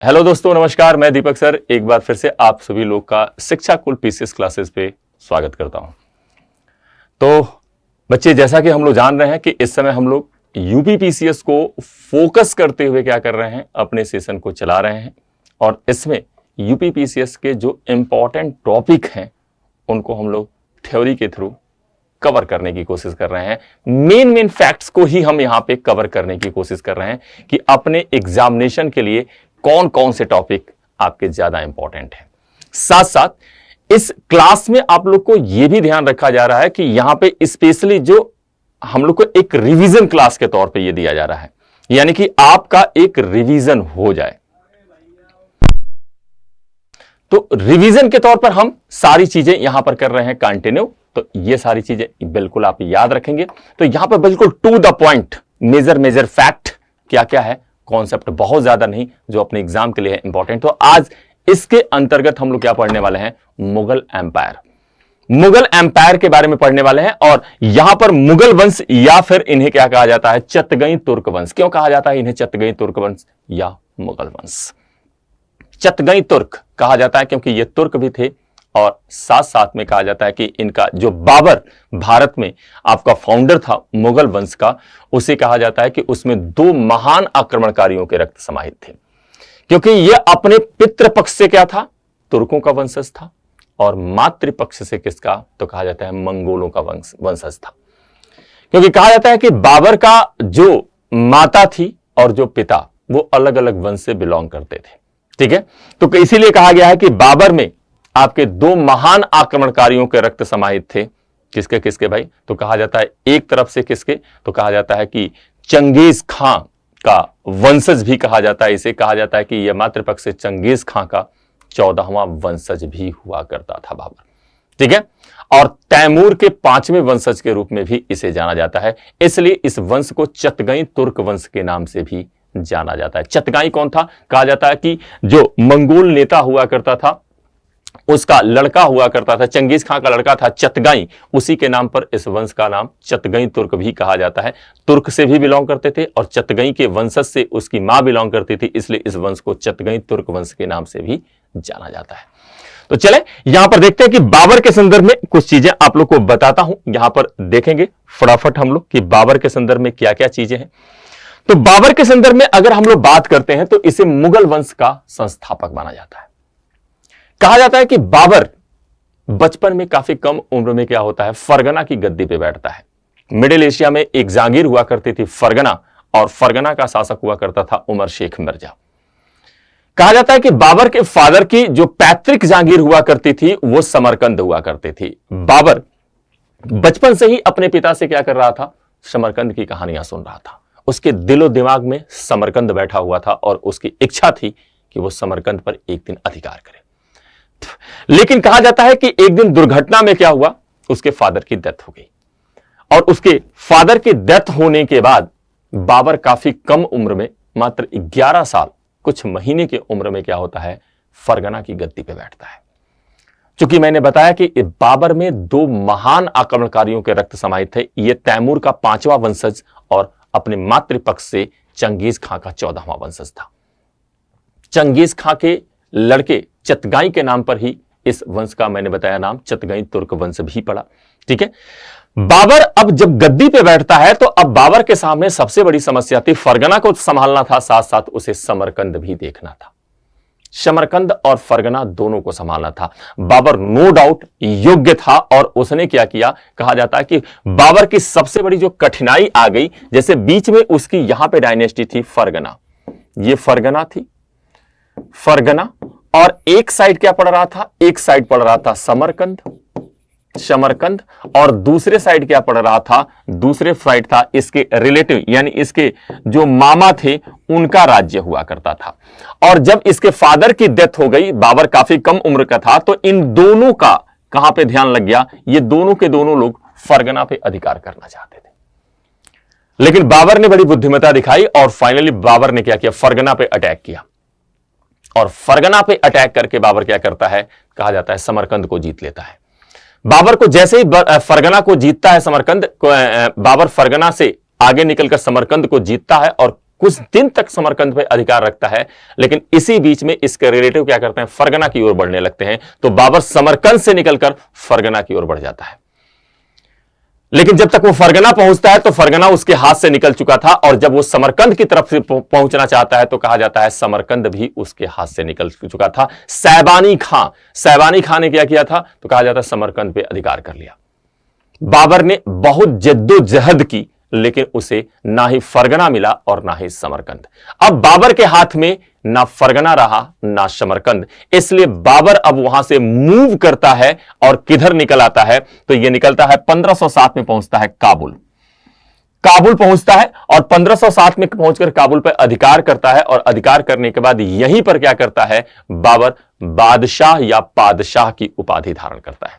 Hello दोस्तों, नमस्कार। मैं दीपक सर एक बार फिर से आप सभी लोग का शिक्षा कुल पीसीएस क्लासेस पे स्वागत करता हूं। तो बच्चे, जैसा कि हम लोग जान रहे हैं कि इस समय हम लोग यूपी पीसीएस को फोकस करते हुए क्या कर रहे हैं, अपने सेशन को चला रहे हैं। और इसमें यूपी पीसीएस के जो इंपॉर्टेंट टॉपिक हैं उनको हम लोग थ्योरी के थ्रू कवर करने की कोशिश कर रहे हैं। मेन फैक्ट्स को ही हम यहां पे कवर करने की कोशिश कर रहे हैं कि अपने एग्जामिनेशन के लिए कौन कौन से टॉपिक आपके ज्यादा इंपॉर्टेंट हैं। साथ साथ इस क्लास में आप लोग को यह भी ध्यान रखा जा रहा है कि यहां पे स्पेशली जो हम लोग को एक रिवीजन क्लास के तौर पे यह दिया जा रहा है, यानी कि आपका एक रिवीजन हो जाए। तो रिवीजन के तौर पर हम सारी चीजें यहां पर कर रहे हैं कंटिन्यू। तो ये सारी चीजें बिल्कुल आप याद रखेंगे। तो यहां पर बिल्कुल to the point major fact क्या क्या है, कॉन्सेप्ट बहुत ज्यादा नहीं, जो अपने एग्जाम के लिए है इंपॉर्टेंट। तो आज इसके अंतर्गत हम लोग क्या पढ़ने वाले हैं, मुगल एम्पायर के बारे में पढ़ने वाले हैं। और यहां पर मुगल वंश या फिर इन्हें क्या कहा जाता है, चतगई तुर्क वंश। क्यों कहा जाता है इन्हें चतगई तुर्क वंश या मुगल वंश? चतगई तुर्क कहा जाता है क्योंकि ये तुर्क भी थे, और साथ साथ में कहा जाता है कि इनका जो बाबर भारत में आपका फाउंडर था मुगल वंश का, उसे कहा जाता है कि उसमें दो महान आक्रमणकारियों के रक्त समाहित थे। क्योंकि यह अपने पितृपक्ष से क्या था, तुर्कों का वंशज था, और मातृपक्ष से किसका, तो कहा जाता है मंगोलों का वंशज था। क्योंकि कहा जाता है कि बाबर का जो माता थी और जो पिता, वो अलग अलग वंश से बिलोंग करते थे। ठीक है, तो इसीलिए कहा गया है कि बाबर में आपके दो महान आक्रमणकारियों के रक्त समाहित थे। किसके किसके भाई? तो कहा जाता है एक तरफ से किसके, तो कहा जाता है कि चंगेज खां का वंशज भी कहा जाता है। इसे कहा जाता है कि यह मातृपक्ष से चंगेज खां का 14वां वंशज भी हुआ करता था बाबर। ठीक है, और तैमूर के 5वें वंशज के रूप में भी इसे जाना जाता है। इसलिए इस वंश को चतगई तुर्क वंश के नाम से भी जाना जाता है। चतगाई कौन था? कहा जाता है कि जो मंगोल नेता हुआ करता था उसका लड़का हुआ करता था, चंगेज खां का लड़का था चतगाई, उसी के नाम पर इस वंश का नाम चतगई तुर्क भी कहा जाता है। तुर्क से भी बिलोंग करते थे और चतगई के वंशज से उसकी मां बिलोंग करती थी, इसलिए इस वंश को चतगई तुर्क वंश के नाम से भी जाना जाता है। तो चले यहां पर देखते हैं कि बाबर के संदर्भ में कुछ चीजें आप लोग को बताता हूं। यहां पर देखेंगे फटाफट हम लोग कि बाबर के संदर्भ में क्या क्या चीजें हैं। तो बाबर के संदर्भ में अगर हम लोग बात करते हैं तो इसे मुगल वंश का संस्थापक माना जाता है। कहा जाता है कि बाबर बचपन में काफी कम उम्र में क्या होता है, फरगना की गद्दी पे बैठता है। मिडिल एशिया में एक जागीर हुआ करती थी फरगना, और फरगना का शासक हुआ करता था उमर शेख मिर्जा। कहा जाता है कि बाबर के फादर की जो पैतृक जागीर हुआ करती थी वो समरकंद हुआ करती थी। बाबर बचपन से ही अपने पिता से क्या कर रहा था, समरकंद की कहानियां सुन रहा था। उसके दिलो दिमाग में समरकंद बैठा हुआ था और उसकी इच्छा थी कि वो समरकंद पर एक दिन अधिकार करे। लेकिन कहा जाता है कि एक दिन दुर्घटना में क्या हुआ, उसके फादर की डेथ हो गई, और उसके फादर की डेथ होने के बाद बाबर काफी कम उम्र में, मात्र 11 साल कुछ महीने की उम्र में क्या होता है, फरगना की गद्दी पे बैठता है। चूंकि मैंने बताया कि बाबर में दो महान आक्रमणकारियों के रक्त समाहित थे। यह तैमूर का 5वां वंशज और अपने मातृपक्ष से चंगेज खां का 14वां वंशज था। चंगेज खां के लड़के चतगाई के नाम पर ही इस वंश का मैंने बताया नाम चतगाई तुर्क वंश भी पड़ा। ठीक है, बाबर अब जब गद्दी पे बैठता है तो अब बाबर के सामने सबसे बड़ी समस्या थी, फरगना को संभालना था, साथ साथ उसे समरकंद भी देखना था। समरकंद और फरगना दोनों को संभालना था। बाबर नो डाउट योग्य था, और उसने क्या किया, कहा जाता है कि बाबर की सबसे बड़ी जो कठिनाई आ गई, जैसे बीच में उसकी यहां पे डायनेस्टी थी फरगना, ये फरगना थी, फरगना, और एक साइड क्या पड़ रहा था, एक साइड पड़ रहा था समरकंद, और दूसरे साइड क्या पड़ रहा था, दूसरे साइड था इसके रिलेटिव, यानी इसके जो मामा थे उनका राज्य हुआ करता था। और जब इसके फादर की डेथ हो गई, बाबर काफी कम उम्र का था, तो इन दोनों का कहां पे ध्यान लग गया, ये दोनों के दोनों लोग फरगना पे अधिकार करना चाहते थे। लेकिन बाबर ने बड़ी बुद्धिमत्ता दिखाई और फाइनली बाबर ने क्या किया, फरगना पे अटैक किया, और फरगना पे अटैक करके बाबर क्या करता है, कहा जाता है समरकंद को जीत लेता है। बाबर को जैसे ही फरगना को जीतता है, समरकंद बाबर फरगना से आगे निकलकर समरकंद को जीतता है और कुछ दिन तक समरकंद पे अधिकार रखता है, लेकिन इसी बीच में इसके रिलेटिव क्या करते हैं, फरगना की ओर बढ़ने लगते हैं। तो बाबर समरकंद से निकलकर फरगना की ओर बढ़ जाता है। लेकिन जब तक वो फरगना पहुंचता है तो फरगना उसके हाथ से निकल चुका था, और जब वो समरकंद की तरफ से पहुंचना चाहता है तो कहा जाता है समरकंद भी उसके हाथ से निकल चुका था। सैबानी खां ने क्या किया था, तो कहा जाता है समरकंद पे अधिकार कर लिया। बाबर ने बहुत जद्दोजहद की, लेकिन उसे ना ही फरगना मिला और ना ही समरकंद। अब बाबर के हाथ में ना फरगना रहा ना समरकंद, इसलिए बाबर अब वहां से मूव करता है और किधर निकल आता है, तो यह निकलता है 1507 में पहुंचता है काबुल पहुंचता है, और 1507 में पहुंचकर काबुल पर अधिकार करता है। और अधिकार करने के बाद यहीं पर क्या करता है, बाबर बादशाह या पादशाह की उपाधि धारण करता है।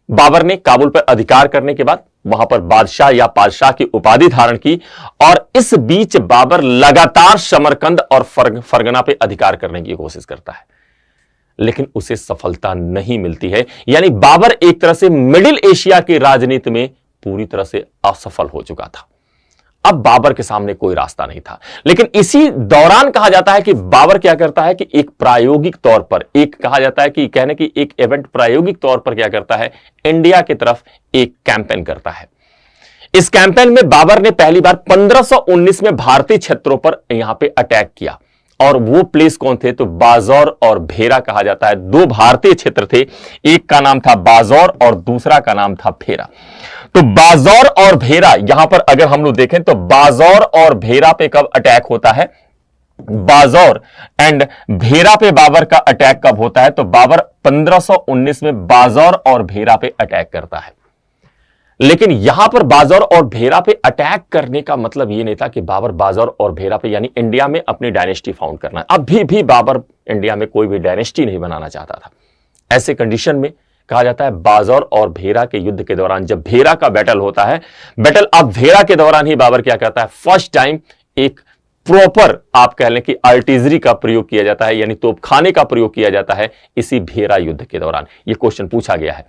बाबर ने काबुल पर अधिकार करने के बाद वहां पर बादशाह या पादशाह की उपाधि धारण की, और इस बीच बाबर लगातार समरकंद और फरगना पे अधिकार करने की कोशिश करता है, लेकिन उसे सफलता नहीं मिलती है। यानी बाबर एक तरह से मिडिल एशिया की राजनीति में पूरी तरह से असफल हो चुका था। अब बाबर के सामने कोई रास्ता नहीं था। लेकिन इसी दौरान कहा जाता है कि बाबर क्या करता है कि एक प्रायोगिक तौर पर, एक कहा जाता है कि कहने की एक इवेंट प्रायोगिक तौर पर क्या करता है, इंडिया की तरफ एक कैंपेन करता है। इस कैंपेन में बाबर ने पहली बार 1519 में भारतीय क्षेत्रों पर यहां पे अटैक किया, और वो प्लेस कौन थे, तो बाजौर और भेरा कहा जाता है। दो भारतीय क्षेत्र थे, एक का नाम था बाजौर और दूसरा का नाम था भेरा। तो बाजौर और भेरा, यहां पर अगर हम लोग देखें तो बाजौर और भेरा पे कब अटैक होता है, बाजौर एंड भेरा पे बाबर का अटैक कब होता है, तो बाबर 1519 में बाजौर और भेरा पे अटैक करता है। लेकिन यहां पर बाजौर और भेरा पे अटैक करने का मतलब यह नहीं था कि बाबर बाजौर और भेरा पे यानी इंडिया में अपनी डायनेस्टी फाउंड करना। अभी भी बाबर इंडिया में कोई भी डायनेस्टी नहीं बनाना चाहता था। ऐसे कंडीशन में कहा जाता है बाजौर और भेरा के युद्ध के दौरान, जब भेरा का बैटल होता है, अब भेरा के दौरान ही बाबर क्या करता है, फर्स्ट टाइम एक प्रॉपर आप कह लें कि आर्टिलरी का प्रयोग किया जाता है, यानी तोपखाने का प्रयोग किया जाता है इसी भेरा युद्ध के दौरान। यह क्वेश्चन पूछा गया है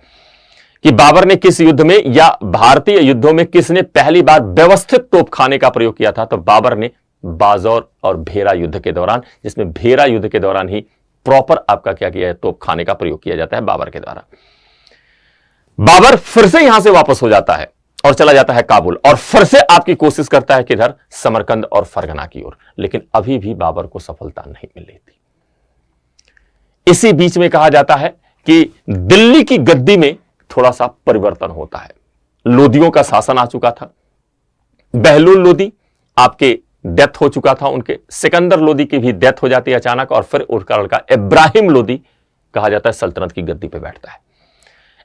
कि बाबर ने किस युद्ध में या भारतीय युद्धों में किसने पहली बार व्यवस्थित तोपखाने का प्रयोग किया था, तो बाबर ने बाजौर और भेरा युद्ध के दौरान, जिसमें भेरा युद्ध के दौरान ही प्रॉपर आपका क्या किया है, तोपखाने का प्रयोग किया जाता है बाबर के द्वारा। बाबर फिर से यहां से वापस हो जाता है और चला जाता है काबुल, और फिर से आपकी कोशिश करता है किधर, समरकंद और फरगना की ओर, लेकिन अभी भी बाबर को सफलता नहीं मिल रही थी। इसी बीच में कहा जाता है कि दिल्ली की गद्दी में थोड़ा सा परिवर्तन होता है। लोदियों का शासन आ चुका था। बहलोल लोदी आपके डेथ हो चुका था, उनके सिकंदर लोदी की भी डेथ हो जाती है अचानक, और फिर उनका लड़का इब्राहिम लोदी कहा जाता है सल्तनत की गद्दी पे बैठता है।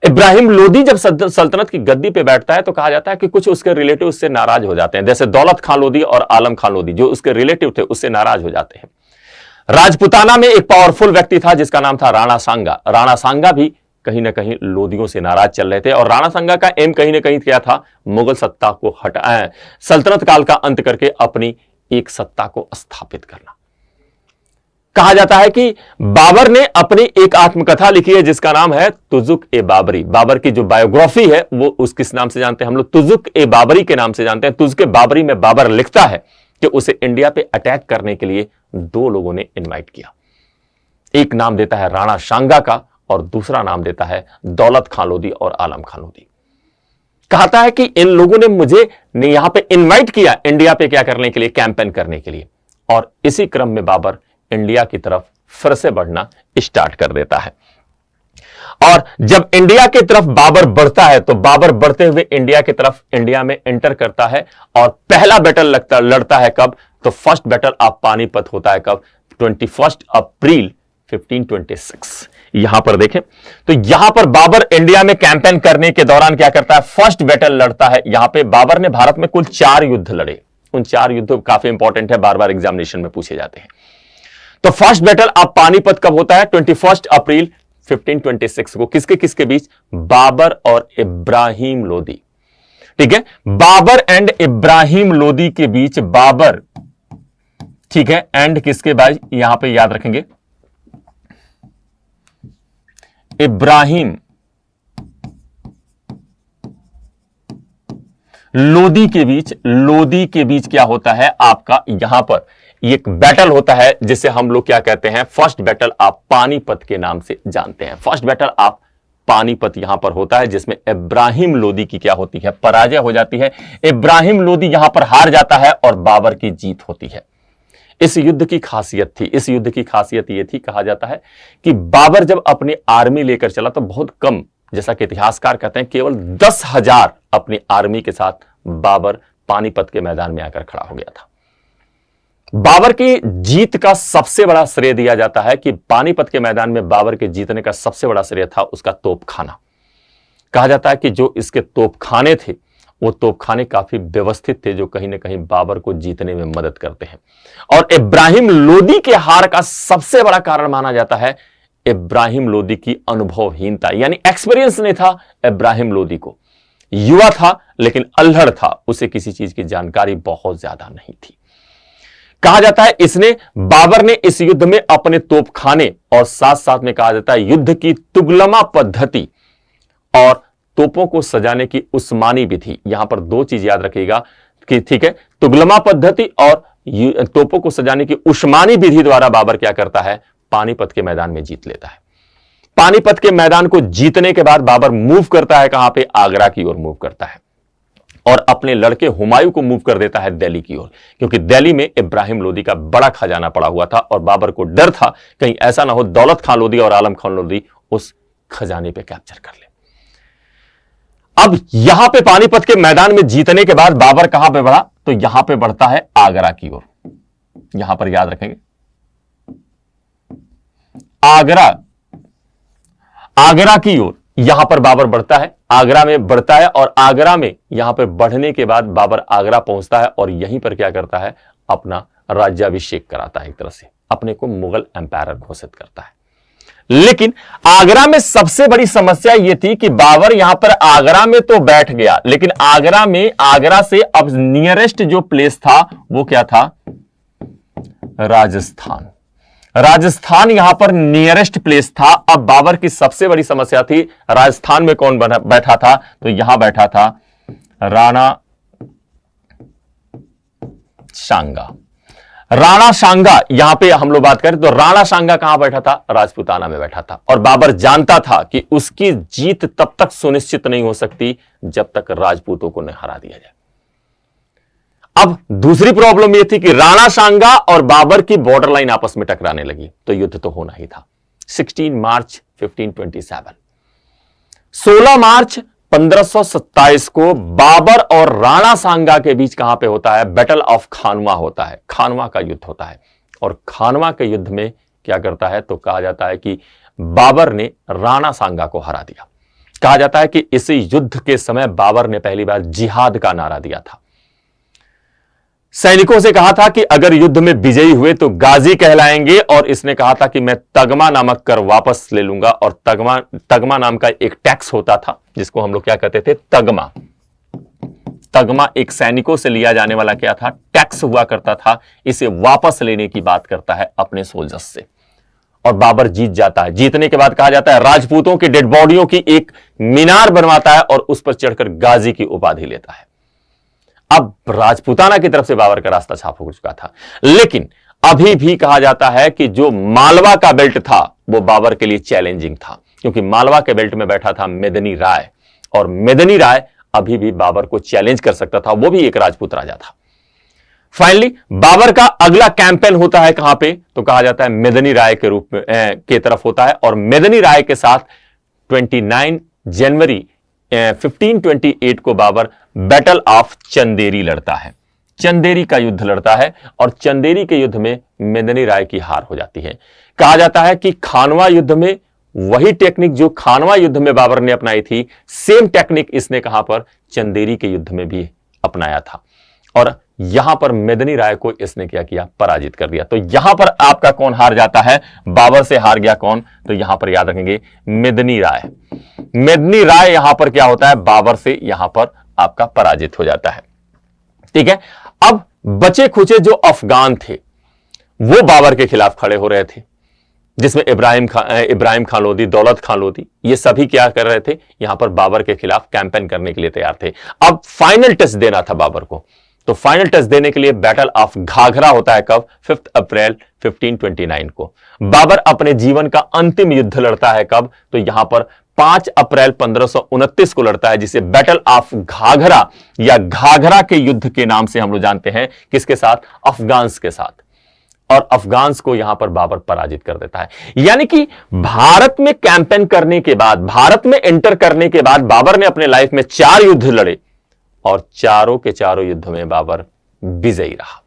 इब्राहिम लोदी जब सल्तनत की गद्दी पे बैठता है तो कहा जाता है कि कुछ उसके रिलेटिव उससे नाराज हो जाते हैं, जैसे दौलत खान लोदी और आलम खान लोदी जो उसके रिलेटिव थे उससे नाराज हो जाते हैं। राजपुताना में एक पावरफुल व्यक्ति था जिसका नाम था राणा सांगा। राणा सांगा भी कहीं ना कहीं लोदियों से नाराज चल रहे थे, और राणा सांगा का एम कहीं ना कहीं क्या था, मुगल सत्ता को हटाए, सल्तनत काल का अंत करके अपनी एक सत्ता को स्थापित करना। कहा जाता है कि बाबर ने अपनी एक आत्मकथा लिखी है जिसका नाम है तुजुक ए बाबरी। बाबर की जो बायोग्राफी है वो उस किस नाम से जानते हैं हम लोग, तुजुक ए बाबरी के नाम से जानते हैं। तुजुक ए बाबरी में बाबर लिखता है कि उसे इंडिया पे अटैक करने के लिए दो लोगों ने इनवाइट किया। एक नाम देता है राणा सांगा का और दूसरा नाम देता है दौलत खान लोदी और आलम खान लोदी। कहता है कि इन लोगों ने मुझे यहां पे इनवाइट किया इंडिया पे क्या करने के लिए, कैंपेन करने के लिए। और इसी क्रम में बाबर इंडिया की तरफ फिर से बढ़ना स्टार्ट कर देता है। और जब इंडिया की तरफ बाबर बढ़ता है तो बाबर बढ़ते हुए इंडिया की तरफ इंडिया में एंटर करता है, और पहला बैटल लड़ता है कब, तो फर्स्ट बैटल ऑफ पानीपत होता है कब, 21 अप्रैल 1526। यहां पर देखें तो यहां पर बाबर इंडिया में कैंपेन करने के दौरान क्या करता है, फर्स्ट बैटल लड़ता है। यहां पे बाबर ने भारत में कुल 4 युद्ध लड़े। उन 4 युद्ध काफी इंपॉर्टेंट है, बार बार एग्जामिनेशन में पूछे जाते हैं। तो फर्स्ट बैटल ऑफ पानीपत कब होता है, 21 अप्रैल 1526 को। किसके किसके बीच, बाबर और इब्राहिम लोदी। ठीक है, बाबर एंड इब्राहिम लोदी के बीच, बाबर ठीक है एंड किसके बाद यहां पे याद रखेंगे, इब्राहिम लोदी के बीच क्या होता है आपका, यहां पर एक बैटल होता है जिसे हम लोग क्या कहते हैं, फर्स्ट बैटल आप पानीपत के नाम से जानते हैं। फर्स्ट बैटल आप पानीपत यहां पर होता है, जिसमें इब्राहिम लोदी की क्या होती है, पराजय हो जाती है। इब्राहिम लोदी यहां पर हार जाता है और बाबर की जीत होती है। इस युद्ध की खासियत थी, इस युद्ध की खासियत यह थी, कहा जाता है कि बाबर जब अपनी आर्मी लेकर चला तो बहुत कम, जैसा कि इतिहासकार कहते हैं, केवल 10,000 अपनी आर्मी के साथ बाबर पानीपत के मैदान में आकर खड़ा हो गया था। बाबर की जीत का सबसे बड़ा श्रेय दिया जाता है कि पानीपत के मैदान में बाबर के जीतने का सबसे बड़ा श्रेय था उसका तोपखाना। कहा जाता है कि जो इसके तोपखाने थे वो तोपखाने काफी व्यवस्थित थे, जो कहीं ना कहीं बाबर को जीतने में मदद करते हैं। और इब्राहिम लोदी के हार का सबसे बड़ा कारण माना जाता है इब्राहिम लोदी की अनुभवहीनता, यानी एक्सपीरियंस नहीं था इब्राहिम लोदी को। युवा था लेकिन अल्हड़ था, उसे किसी चीज की जानकारी बहुत ज्यादा नहीं थी। कहा जाता है बाबर ने इस युद्ध में अपने तोपखाने और साथ साथ में कहा जाता है युद्ध की तुगलमा पद्धति और तोपों को सजाने की उस्मानी विधि, यहां पर दो चीज याद रखिएगा कि ठीक है, तुगलमा पद्धति और तोपों को सजाने की उस्मानी विधि द्वारा बाबर क्या करता है, पानीपत के मैदान में जीत लेता है। पानीपत के मैदान को जीतने के बाद बाबर मूव करता है कहां पे, आगरा की ओर मूव करता है और अपने लड़के हुमायूं को मूव कर देता है दिल्ली की ओर, क्योंकि दिल्ली में इब्राहिम लोदी का बड़ा खजाना पड़ा हुआ था और बाबर को डर था कहीं ऐसा ना हो दौलत खान लोदी और आलम खान लोदी उस खजाने पे कैप्चर कर ले। अब यहां पे पानीपत के मैदान में जीतने के बाद बाबर कहां पे बढ़ा, तो यहां पे बढ़ता है आगरा की ओर। यहां पर याद रखेंगे आगरा की ओर यहां पर बाबर बढ़ता है, आगरा में बढ़ता है और आगरा में यहां पर बढ़ने के बाद बाबर आगरा पहुंचता है और यहीं पर क्या करता है, अपना राज्याभिषेक कराता है, एक तरह से अपने को मुगल एम्पायर घोषित करता है। लेकिन आगरा में सबसे बड़ी समस्या यह थी कि बाबर यहां पर आगरा में तो बैठ गया, लेकिन आगरा से अब नियरेस्ट जो प्लेस था वो क्या था, राजस्थान यहां पर नियरेस्ट प्लेस था। अब बाबर की सबसे बड़ी समस्या थी राजस्थान में कौन बैठा था, तो यहां बैठा था राणा सांगा। यहां पे हम लोग बात करें तो राणा सांगा कहां बैठा था, राजपूताना में बैठा था। और बाबर जानता था कि उसकी जीत तब तक सुनिश्चित नहीं हो सकती जब तक राजपूतों को नहीं हरा दिया जाए। अब दूसरी प्रॉब्लम यह थी कि राणा सांगा और बाबर की बॉर्डर लाइन आपस में टकराने लगी, तो युद्ध तो होना ही था। 16 मार्च 1527, 16 मार्च 1527 को बाबर और राणा सांगा के बीच कहां पे होता है, बैटल ऑफ खानवा होता है, खानवा का युद्ध होता है। और खानवा के युद्ध में क्या करता है, तो कहा जाता है कि बाबर ने राणा सांगा को हरा दिया। कहा जाता है कि इस युद्ध के समय बाबर ने पहली बार जिहाद का नारा दिया था। सैनिकों से कहा था कि अगर युद्ध में विजयी हुए तो गाजी कहलाएंगे, और इसने कहा था कि मैं तगमा नामक कर वापस ले लूंगा। और तगमा नाम का एक टैक्स होता था जिसको हम लोग क्या कहते थे, तगमा एक सैनिकों से लिया जाने वाला क्या था, टैक्स हुआ करता था। इसे वापस लेने की बात करता है अपने सोल्जर्स से और बाबर जीत जाता है। जीतने के बाद कहा जाता है राजपूतों की डेड बॉडियों की एक मीनार बनवाता है और उस पर चढ़कर गाजी की उपाधि लेता है। अब राजपूताना की तरफ से बाबर का रास्ता साफ हो चुका था, लेकिन अभी भी कहा जाता है कि जो मालवा का बेल्ट था वो बाबर के लिए चैलेंजिंग था, क्योंकि मालवा के बेल्ट में बैठा था मेदिनी राय, और मेदिनी राय अभी भी बाबर को चैलेंज कर सकता था, वो भी एक राजपूत राजा था। फाइनली बाबर का अगला कैंपेन होता है कहां पे, तो कहा जाता है मेदिनी राय के रूप में के तरफ होता है। और मेदिनी राय के साथ 29 जनवरी 1528 को बाबर बैटल ऑफ चंदेरी लड़ता है, चंदेरी का युद्ध लड़ता है, और चंदेरी के युद्ध में मेदिनी राय की हार हो जाती है। कहा जाता है कि खानवा युद्ध में वही टेक्निक जो खानवा युद्ध में बाबर ने अपनाई थी, सेम टेक्निक इसने कहां पर, चंदेरी के युद्ध में भी अपनाया था, और यहां पर मेदिनी राय को इसने क्या किया, पराजित कर दिया। तो यहां पर आपका कौन हार जाता है, बाबर से हार गया कौन, तो यहां पर याद रखेंगे मेदिनी राय। मेदिनी राय यहां पर क्या होता है, बाबर से यहां पर आपका पराजित हो जाता है। ठीक है, अब बचे खुचे जो अफगान थे वो बाबर के खिलाफ खड़े हो रहे थे। जिसमें इब्राहिम खान लोदी, दौलत खान लोदी, ये सभी क्या कर रहे थे, यहां पर बाबर के खिलाफ कैंपेन करने के लिए तैयार थे। अब फाइनल टेस्ट देना था बाबर को, तो फाइनल टेस्ट देने के लिए बैटल ऑफ घाघरा होता है कब, 5 अप्रैल 1529 को। बाबर अपने जीवन का अंतिम युद्ध लड़ता है कब, तो यहां पर 5 अप्रैल 1529 को लड़ता है, जिसे बैटल ऑफ घाघरा या घाघरा के युद्ध के नाम से हम लोग जानते हैं। किसके साथ, अफगान्स के साथ। और अफगान्स को यहां पर बाबर पराजित कर देता है। यानी कि भारत में कैंपेन करने के बाद, भारत में एंटर करने के बाद बाबर ने अपने लाइफ में 4 युद्ध लड़े और चारों के चारों युद्ध में बाबर विजयी रहा,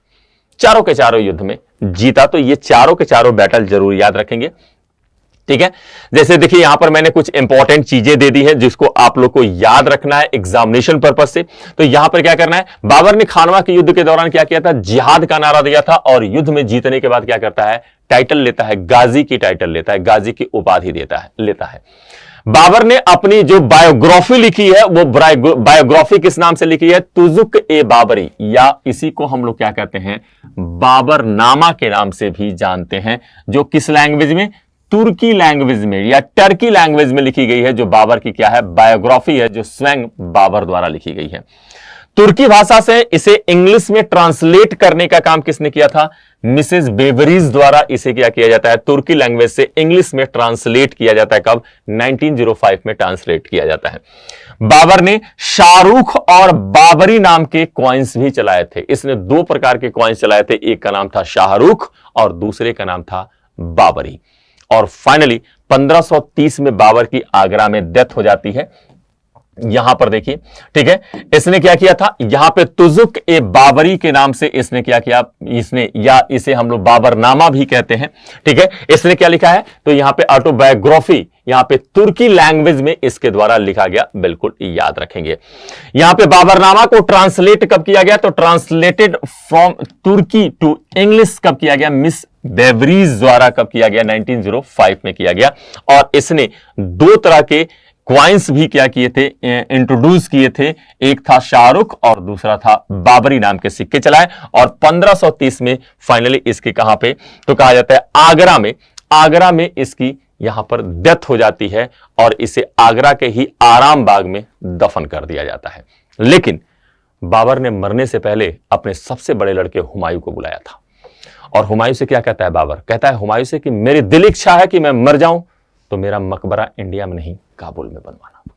चारों के चारों युद्ध में जीता। तो ये चारों के चारों बैटल जरूर याद रखेंगे, ठीक है। जैसे देखिए यहां पर मैंने कुछ इंपॉर्टेंट चीजें दे दी है जिसको आप लोग को याद रखना है एग्जामिनेशन पर्पस से। तो यहां पर क्या करना है, बाबर ने खानवा के युद्ध के दौरान क्या किया था, जिहाद का नारा दिया था और युद्ध में जीतने के बाद क्या करता है, टाइटल लेता है, गाजी की टाइटल लेता है, गाजी की उपाधि लेता है। बाबर ने अपनी जो बायोग्राफी लिखी है वो बायोग्राफी किस नाम से लिखी है, तुजुक ए बाबरी, या इसी को हम लोग क्या कहते हैं, बाबरनामा के नाम से भी जानते हैं, जो किस लैंग्वेज में, तुर्की लैंग्वेज में या टर्की लैंग्वेज में लिखी गई है। जो बाबर की क्या है, बायोग्राफी है, जो स्वयं बाबर द्वारा लिखी गई है। तुर्की भाषा से इसे इंग्लिश में ट्रांसलेट करने का काम किसने किया था, मिसेस बेवरीज द्वारा इसे क्या किया जाता है, तुर्की लैंग्वेज से इंग्लिश में ट्रांसलेट किया जाता है कब, 1905 में ट्रांसलेट किया जाता है। बाबर ने शाहरुख और बाबरी नाम के कॉइन्स भी चलाए थे। इसने 2 प्रकार के कॉइन्स चलाए थे, एक का नाम था शाहरुख और दूसरे का नाम था बाबरी। और फाइनली 1530 में बाबर की आगरा में डेथ हो जाती है। यहां पर देखिए, ठीक है, इसने क्या किया था, यहां पे तुजुक ए बाबरी के नाम से इसने क्या किया, इसने, या इसे हम लोग बाबरनामा भी कहते हैं, ठीक है। इसने क्या लिखा है, तो यहां पे ऑटोबायोग्राफी, यहां पे तुर्की लैंग्वेज में इसके द्वारा लिखा गया, बिल्कुल याद रखेंगे। यहां पे बाबरनामा को ट्रांसलेट कब किया गया, तो ट्रांसलेटेड फ्रॉम तुर्की टू इंग्लिश कब किया गया, मिस बेवरीज द्वारा कब किया गया, 1905 में किया गया। और इसने 2 तरह के क्वाइंस भी क्या किए थे, इंट्रोड्यूस किए थे, एक था शाहरुख और दूसरा था बाबरी नाम के सिक्के चलाए। और 1530 में फाइनली इसके कहां पे, तो कहा जाता है आगरा में इसकी यहां पर डेथ हो जाती है और इसे आगरा के ही आराम बाग में दफन कर दिया जाता है। लेकिन बाबर ने मरने से पहले अपने सबसे बड़े लड़के हुमायूं को बुलाया था और हुमायूं से क्या कहता है बाबर, कहता है हुमायूं से कि मेरी दिल इच्छा है कि मैं मर जाऊं तो मेरा मकबरा इंडिया में नहीं काबुल में बनवाना।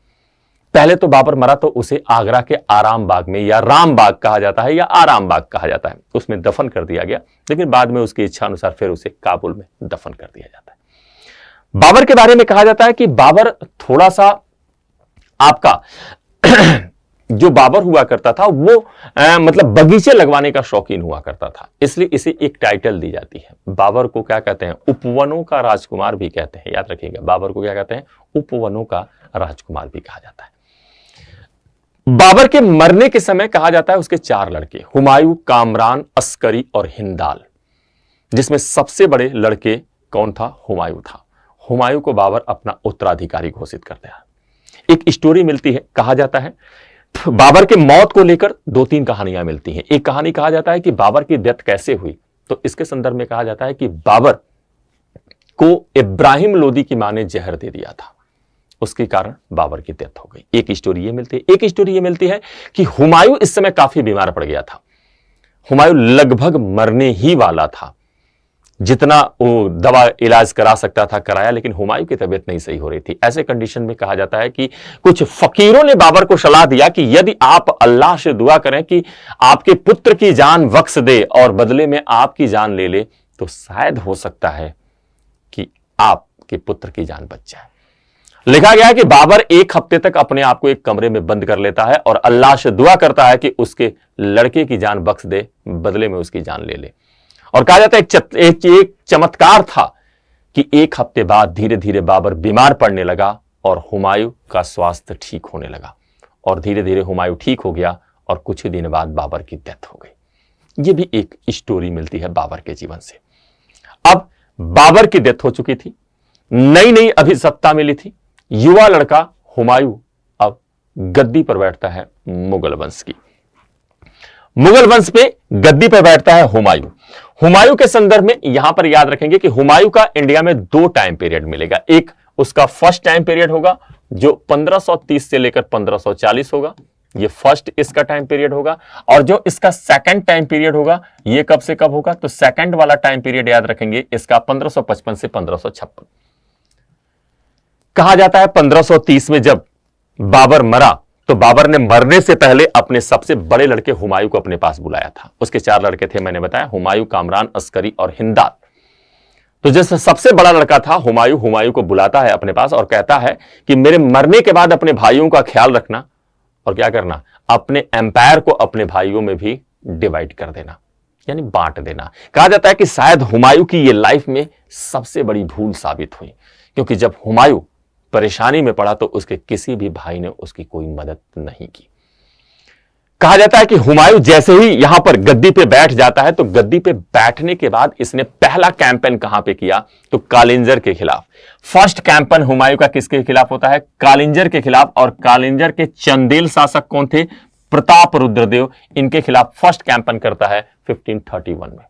पहले तो बाबर मरा तो उसे आगरा के आराम बाग में, या राम बाग कहा जाता है या आराम बाग कहा जाता है, उसमें दफन कर दिया गया। लेकिन बाद में उसकी इच्छा अनुसार फिर उसे काबुल में दफन कर दिया जाता है। बाबर के बारे में कहा जाता है कि बाबर थोड़ा सा आपका जो बाबर हुआ करता था वो मतलब बगीचे लगवाने का शौकीन हुआ करता था, इसलिए इसे एक टाइटल दी जाती है। बाबर को क्या कहते हैं, उपवनों का राजकुमार भी कहते हैं, याद रखिएगा, बाबर को क्या कहते हैं, उपवनों का राजकुमार भी कहा जाता है। बाबर के मरने के समय कहा जाता है उसके 4 लड़के, हुमायूं, कामरान, अस्करी और हिंदाल, जिसमें सबसे बड़े लड़के कौन था, हुमायूं था। हुमायूं को बाबर अपना उत्तराधिकारी घोषित करते हैं। एक स्टोरी मिलती है, कहा जाता है बाबर के मौत को लेकर 2-3 कहानियां मिलती हैं। एक कहानी कहा जाता है कि बाबर की डेथ कैसे हुई, तो इसके संदर्भ में कहा जाता है कि बाबर को इब्राहिम लोदी की मां ने जहर दे दिया था, उसके कारण बाबर की डेथ हो गई। एक स्टोरी ये मिलती है। एक स्टोरी ये मिलती है कि हुमायूं इस समय काफी बीमार पड़ गया था, हुमायूं लगभग मरने ही वाला था, जितना वो दवा इलाज करा सकता था कराया, लेकिन हुमायूं की तबीयत नहीं सही हो रही थी। ऐसे कंडीशन में कहा जाता है कि कुछ फकीरों ने बाबर को सलाह दिया कि यदि आप अल्लाह से दुआ करें कि आपके पुत्र की जान बख्श दे और बदले में आपकी जान ले ले, तो शायद हो सकता है कि आपके पुत्र की जान बच जाए। लिखा गया है कि बाबर 1 हफ्ते तक अपने आप को एक कमरे में बंद कर लेता है और अल्लाह से दुआ करता है कि उसके लड़के की जान बख्श दे, बदले में उसकी जान ले ले। और कहा जाता है एक चमत्कार था कि 1 हफ्ते बाद धीरे धीरे बाबर बीमार पड़ने लगा और हुमायूं का स्वास्थ्य ठीक होने लगा और धीरे धीरे हुमायूं ठीक हो गया और कुछ ही दिन बाद बाबर की डेथ हो गई। यह भी एक स्टोरी मिलती है बाबर के जीवन से। अब बाबर की डेथ हो चुकी थी, नई नई अभी सत्ता मिली थी, युवा लड़का हुमायूं अब गद्दी पर बैठता है मुगल वंश की। मुगल वंश पे गद्दी पर बैठता है हुमायूं। हुमायूं के संदर्भ में यहां पर याद रखेंगे कि हुमायूं का इंडिया में 2 टाइम पीरियड मिलेगा। एक उसका फर्स्ट टाइम पीरियड होगा जो 1530 से लेकर 1540 होगा, ये फर्स्ट इसका टाइम पीरियड होगा। और जो इसका सेकंड टाइम पीरियड होगा ये कब से कब होगा, तो सेकंड वाला टाइम पीरियड याद रखेंगे इसका 1555 से 1556। कहा जाता है 1530 में जब बाबर मरा तो बाबर ने मरने से पहले अपने सबसे बड़े लड़के हुमायूं को अपने पास बुलाया था। उसके 4 लड़के थे, मैंने बताया, हुमायूं, कामरान, अस्करी और हिंदाल। तो जैसे सबसे बड़ा लड़का था हुमायूं को बुलाता है अपने पास और कहता है कि मेरे मरने के बाद अपने भाइयों का ख्याल रखना और क्या करना, अपने एम्पायर को अपने भाइयों में भी डिवाइड कर देना, यानी बांट देना। कहा जाता है कि शायद हुमायूं की यह लाइफ में सबसे बड़ी भूल साबित हुई, क्योंकि जब हुमायूं परेशानी में पड़ा तो उसके किसी भी भाई ने उसकी कोई मदद नहीं की। कहा जाता है कि हुमायूं जैसे ही यहां पर गद्दी पे बैठ जाता है तो गद्दी पे बैठने के बाद इसने पहला कैंपेन कहां पे किया, तो कालिंजर के खिलाफ। फर्स्ट कैंपेन हुमायूं का किसके खिलाफ होता है, कालिंजर के खिलाफ। और कालिंजर के चंदेल शासक कौन थे, प्रताप रुद्रदेव, इनके खिलाफ फर्स्ट कैंपेन करता है 1531 में।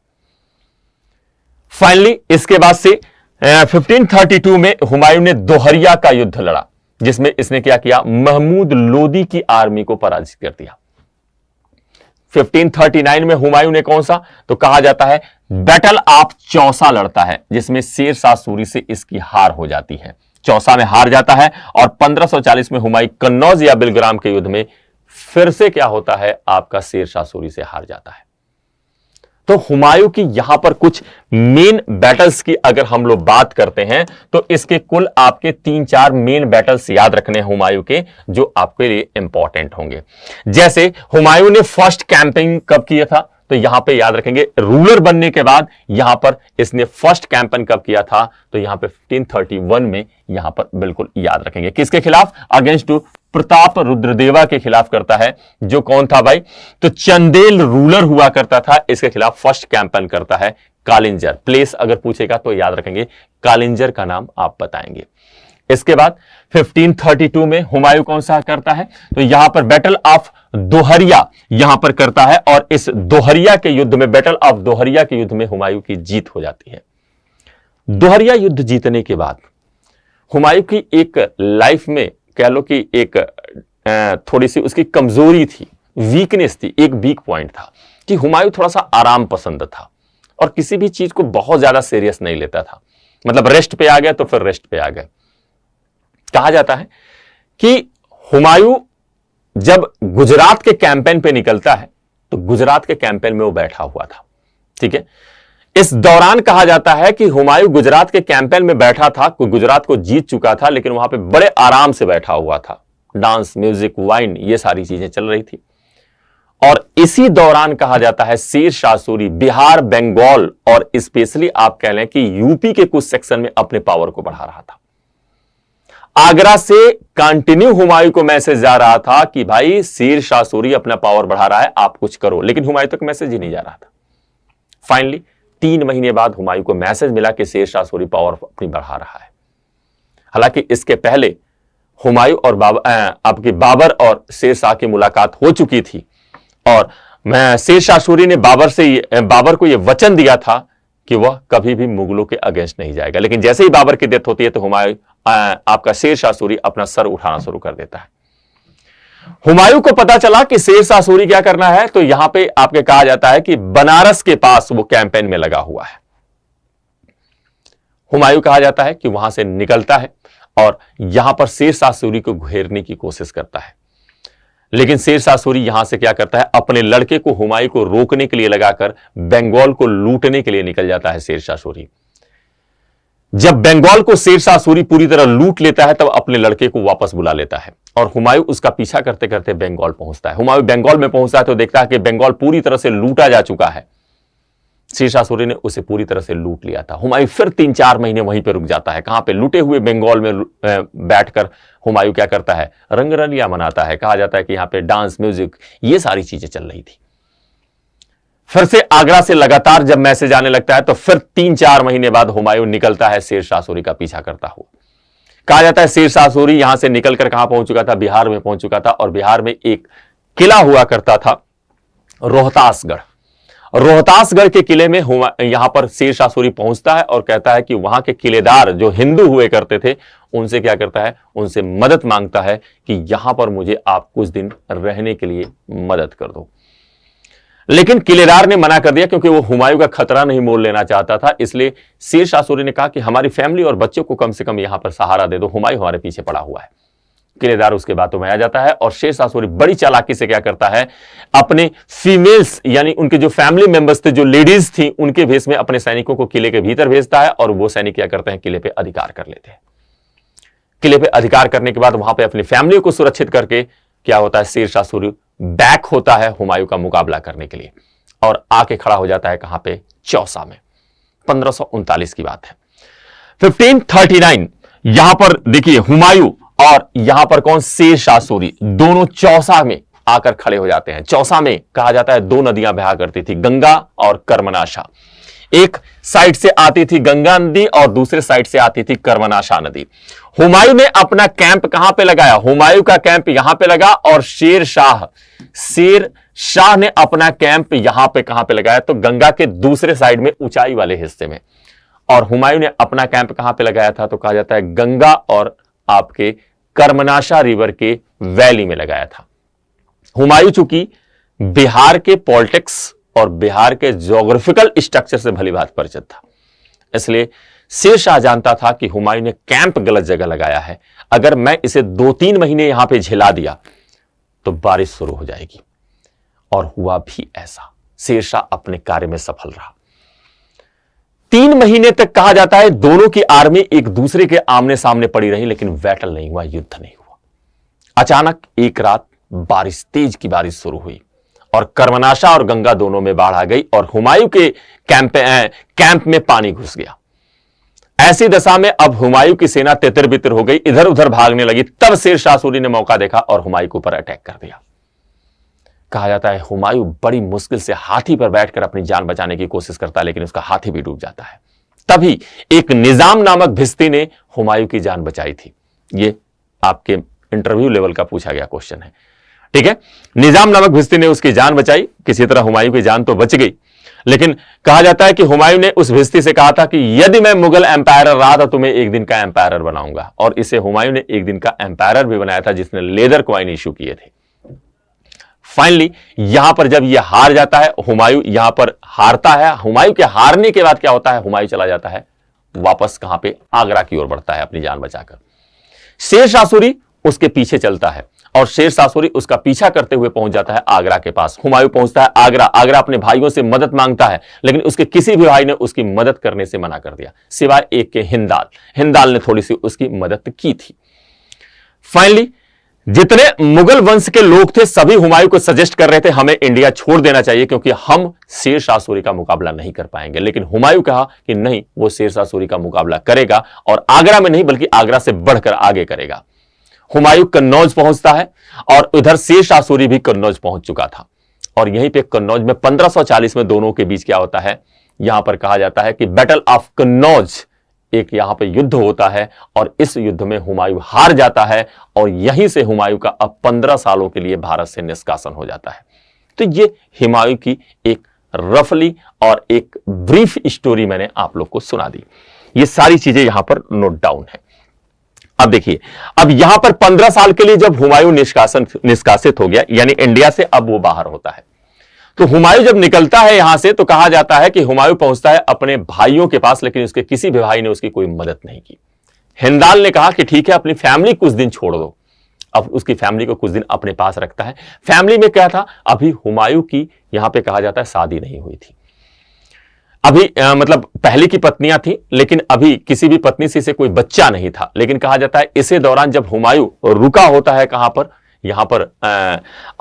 फाइनली इसके बाद से 1532 में हुमायूं ने दोहरिया का युद्ध लड़ा, जिसमें इसने क्या किया, महमूद लोदी की आर्मी को पराजित कर दिया। 1539 में हुमायूं ने कौन सा, तो कहा जाता है बैटल ऑफ चौसा लड़ता है, जिसमें शेर शाह सूरी से इसकी हार हो जाती है। चौसा में हार जाता है और 1540 में हुमायूं कन्नौज या बिलग्राम के युद्ध में फिर से क्या होता है, आपका शेर शाह सूरी से हार जाता है। तो हुमायूं की यहां पर कुछ मेन बैटल्स की अगर हम लोग बात करते हैं तो इसके कुल आपके 3-4 मेन बैटल्स याद रखने हैं हुमायूं के, जो आपके लिए इंपॉर्टेंट होंगे। जैसे हुमायूं ने फर्स्ट कैंपेन कब किया था, तो यहां पे याद रखेंगे रूलर बनने के बाद यहां पर इसने फर्स्ट कैंपेन कब किया था, तो यहां पे 1531 में यहां पर बिल्कुल याद रखेंगे। किसके खिलाफ, अगेंस्ट प्रताप रुद्रदेवा के खिलाफ करता है, जो कौन था भाई, तो चंदेल रूलर हुआ करता था, इसके खिलाफ फर्स्ट कैंपेन करता है। कालिंजर प्लेस अगर पूछेगा तो याद रखेंगे, कालिंजर का नाम आप बताएंगे। इसके बाद 1532 में हुमायूं कौन सा करता है, तो यहां पर बैटल ऑफ दोहरिया यहां पर करता है और इस दोहरिया के युद्ध में, बैटल ऑफ दोहरिया के युद्ध में हुमायूं की जीत हो जाती है। दोहरिया युद्ध जीतने के बाद हुमायूं की एक लाइफ में कह लो कि एक थोड़ी सी उसकी कमजोरी थी, वीकनेस थी, एक वीक पॉइंट था कि हुमायूं थोड़ा सा आराम पसंद था और किसी भी चीज को बहुत ज्यादा सीरियस नहीं लेता था। मतलब रेस्ट पे आ गया तो फिर रेस्ट पे आ गए। कहा जाता है कि हुमायूं जब गुजरात के कैंपेन पे निकलता है तो गुजरात के कैंपेन में वो बैठा हुआ था, ठीक है। इस दौरान कहा जाता है कि हुमायूं गुजरात के कैंपेन में बैठा था, गुजरात को जीत चुका था, लेकिन वहां पे बड़े आराम से बैठा हुआ था। डांस, म्यूजिक, वाइन, ये सारी चीजें चल रही थी। और इसी दौरान कहा जाता है शेर शाह सूरी बिहार, बंगाल और स्पेशली आप कह लें कि यूपी के कुछ सेक्शन में अपने पावर को बढ़ा रहा था। आगरा से कंटिन्यू हुमायूं को मैसेज जा रहा था कि भाई शेर शाह सूरी अपना पावर बढ़ा रहा है, आप कुछ करो, लेकिन हुमायूं तक मैसेज ही नहीं जा रहा था। फाइनली 3 महीने बाद हुमायूं को मैसेज मिला कि शेर शाह सूरी पावर अपनी बढ़ा रहा है। हालांकि इसके पहले हुमायूं और आपके बाबर और शेर शाह की मुलाकात हो चुकी थी और शेर शाह सूरी ने बाबर को यह वचन दिया था कि वह कभी भी मुगलों के अगेंस्ट नहीं जाएगा। लेकिन जैसे ही बाबर की डेथ होती है तो हुमायूं आपका शेर शाह सूरी अपना सर उठाना शुरू कर देता है। हुमायूं को पता चला कि शेर शाह सूरी क्या करना है, तो यहां पे आपके कहा जाता है कि बनारस के पास वो कैंपेन में लगा हुआ है। हुमायूं कहा जाता है कि वहां से निकलता है और यहां पर शेर शाह सूरी को घेरने की कोशिश करता है, लेकिन शेर शाह सूरी यहां से क्या करता है, अपने लड़के को हुमायूं को रोकने के लिए लगाकर बंगाल को लूटने के लिए निकल जाता है शेर शाह सूरी। जब बंगाल को शेर शाह सूरी पूरी तरह लूट लेता है तब अपने लड़के को वापस बुला लेता है और हुमायूं उसका पीछा करते करते बंगाल पहुंचता है। हुमायूं बंगाल में पहुंचता है तो देखता है कि बंगाल पूरी तरह से लूटा जा चुका है। शेर शाह सूरी ने उसे पूरी तरह से लूट लिया था। हुमायूं फिर 3-4 महीने वहीं पर रुक जाता है। कहां पे, लूटे हुए बंगाल में बैठकर हुमायूं क्या करता है, रंगरलियां मनाता है। कहा जाता है कि यहां पे डांस, म्यूजिक, ये सारी चीजें चल रही थी। फिर से आगरा से लगातार जब मैसेज आने लगता है तो फिर 3-4 महीने बाद हुमायूं निकलता है शेर शाह सूरी का पीछा करता हुआ। कहा जाता है शेर शाह सूरी यहां से निकलकर कहां पहुंच चुका था, बिहार में पहुंच चुका था और बिहार में एक किला हुआ करता था रोहतासगढ़, रोहतासगढ़ के किले में यहां पर शेर शाह सूरी पहुंचता है और कहता है कि वहां के किलेदार जो हिंदू हुए करते थे उनसे क्या करता है, उनसे मदद मांगता है कि यहां पर मुझे आप कुछ दिन रहने के लिए मदद कर दो। लेकिन किलेदार ने मना कर दिया क्योंकि वो हुमायूं का खतरा नहीं मोल लेना चाहता था। इसलिए शेर शाह सूरी ने कहा कि हमारी फैमिली और बच्चों को कम से कम यहां पर सहारा दे दो, हुमायूं हमारे पीछे पड़ा हुआ है। किलेदार उसके बातों में आ जाता है और शेर शाह सूरी बड़ी चालाकी से क्या करता है, अपने फीमेल्स यानी उनके जो फैमिली मेंबर्स थे, जो लेडीज थी, उनके भेष में अपने सैनिकों को किले के भीतर भेजता है और वो सैनिक क्या करते हैं, किले पे अधिकार कर लेते हैं। किले पे अधिकार करने के बाद वहां पे अपनी फैमिली को सुरक्षित करके क्या होता है, शेर शाह सूरी बैक होता है हुमायूं का मुकाबला करने के लिए और आके खड़ा हो जाता है कहां पे, चौसा में। 1539 की बात है। 1539 यहां पर देखिए हुमायूं और यहां पर कौन, शेर शाह सूरी, दोनों चौसा में आकर खड़े हो जाते हैं। चौसा में कहा जाता है दो नदियां बहा करती थी, गंगा और कर्मनाशा। एक साइड से आती थी गंगा नदी और दूसरे साइड से आती थी कर्मनाशा नदी। हुमायूं ने अपना कैंप कहां पे लगाया, हुमायूं का कैंप यहां पे लगा और शेर शाह ने अपना कैंप यहां पे कहां पे लगाया, तो गंगा के दूसरे साइड में ऊंचाई वाले हिस्से में। और हुमायूं ने अपना कैंप कहां पे लगाया था, तो कहा जाता है गंगा और आपके कर्मनाशा रिवर के वैली में लगाया था। हुमायूं चूंकि बिहार के पॉलिटिक्स और बिहार के ज्योग्राफिकल स्ट्रक्चर से भलीभांति परिचित था, इसलिए शेर शाह जानता था कि हुमायूं ने कैंप गलत जगह लगाया है। अगर मैं इसे 2-3 महीने यहां पे झिला दिया तो बारिश शुरू हो जाएगी। और हुआ भी ऐसा, शेर शाह अपने कार्य में सफल रहा। 3 महीने तक कहा जाता है दोनों की आर्मी एक दूसरे के आमने सामने पड़ी रही, लेकिन बैटल नहीं हुआ, युद्ध नहीं हुआ। अचानक एक रात बारिश, तेज की बारिश शुरू हुई और कर्मनाशा और गंगा दोनों में बाढ़ आ गई और हुमायूं के कैंप में पानी घुस गया। ऐसी दशा में अब हुमायूं की सेना तितर बितर हो गई, इधर उधर भागने लगी। तब शेर शाह सूरी ने मौका देखा और हुमायूं के ऊपर अटैक कर दिया। कहा जाता है हुमायूं बड़ी मुश्किल से हाथी पर बैठकर अपनी जान बचाने की कोशिश करता है, लेकिन उसका हाथी भी डूब जाता है। तभी एक निजाम नामक भिस्ती ने हुमायूं की जान बचाई थी। ये आपके इंटरव्यू लेवल का पूछा गया क्वेश्चन है, ठीक है। निजाम नामक भिस्ती ने उसकी जान बचाई, किसी तरह हुमायूं की जान तो बच गई। लेकिन कहा जाता है कि हुमायूं ने उस भिस्ती से कहा था कि यदि मैं मुगल एम्पायर रहा तो तुम्हें एक दिन का एम्पायर बनाऊंगा, और इसे हुमायूं ने एक दिन का एम्पायर भी बनाया था, जिसने लेदर कॉइन इशू किए थे। फाइनली यहां पर जब यह हार जाता है, हुमायूं यहां पर हारता है। हुमायूं के हारने के बाद क्या होता है, हुमायूं चला जाता है वापस कहां पे, आगरा की ओर बढ़ता है अपनी जान बचाकर। शेर शाह सूरी उसके पीछे चलता है और शेर शाह सूरी उसका पीछा करते हुए पहुंच जाता है आगरा के पास। हुमायूं पहुंचता है आगरा। आगरा अपने भाइयों से मदद मांगता है, लेकिन उसके किसी भी भाई ने उसकी मदद करने से मना कर दिया, सिवाय एक के हिंदाल ने थोड़ी सी उसकी मदद की थी। फाइनली जितने मुगल वंश के लोग थे सभी हुमायूं को सजेस्ट कर रहे थे हमें इंडिया छोड़ देना चाहिए क्योंकि हम शेर शाह सूरी का मुकाबला नहीं कर पाएंगे। लेकिन हुमायूं कहा कि नहीं, वो शेर शाह सूरी का मुकाबला करेगा और आगरा में नहीं बल्कि आगरा से बढ़कर आगे करेगा। हुमायूं कन्नौज पहुंचता है और उधर शेर शाह सूरी भी कन्नौज पहुंच चुका था। और यहीं पे कन्नौज में 1540 में दोनों के बीच क्या होता है, यहां पर कहा जाता है कि बैटल ऑफ कन्नौज, एक यहां पे युद्ध होता है और इस युद्ध में हुमायूं हार जाता है और यहीं से हुमायूं का अब 15 सालों के लिए भारत से निष्कासन हो जाता है। तो ये हुमायूं की एक रफली और एक ब्रीफ स्टोरी मैंने आप लोग को सुना दी। ये सारी चीजें यहां पर नोट डाउन है। अब देखिए, अब यहां पर 15 साल के लिए जब हुमायूं निष्कासित हो गया, यानी इंडिया से अब वो बाहर होता है, तो हुमायूं जब निकलता है यहां से तो कहा जाता है कि हुमायूं पहुंचता है अपने भाइयों के पास, लेकिन उसके किसी भी भाई ने उसकी कोई मदद नहीं की। हिंदाल ने कहा कि ठीक है, अपनी फैमिली कुछ दिन छोड़ दो। अब उसकी फैमिली को कुछ दिन अपने पास रखता है। फैमिली में क्या था, अभी हुमायूं की यहां पे कहा जाता है शादी नहीं हुई थी। अभी मतलब पहले की पत्नियां थी, लेकिन अभी किसी भी पत्नी से कोई बच्चा नहीं था। लेकिन कहा जाता है इसी दौरान जब हुमायूं रुका होता है कहां पर, यहां पर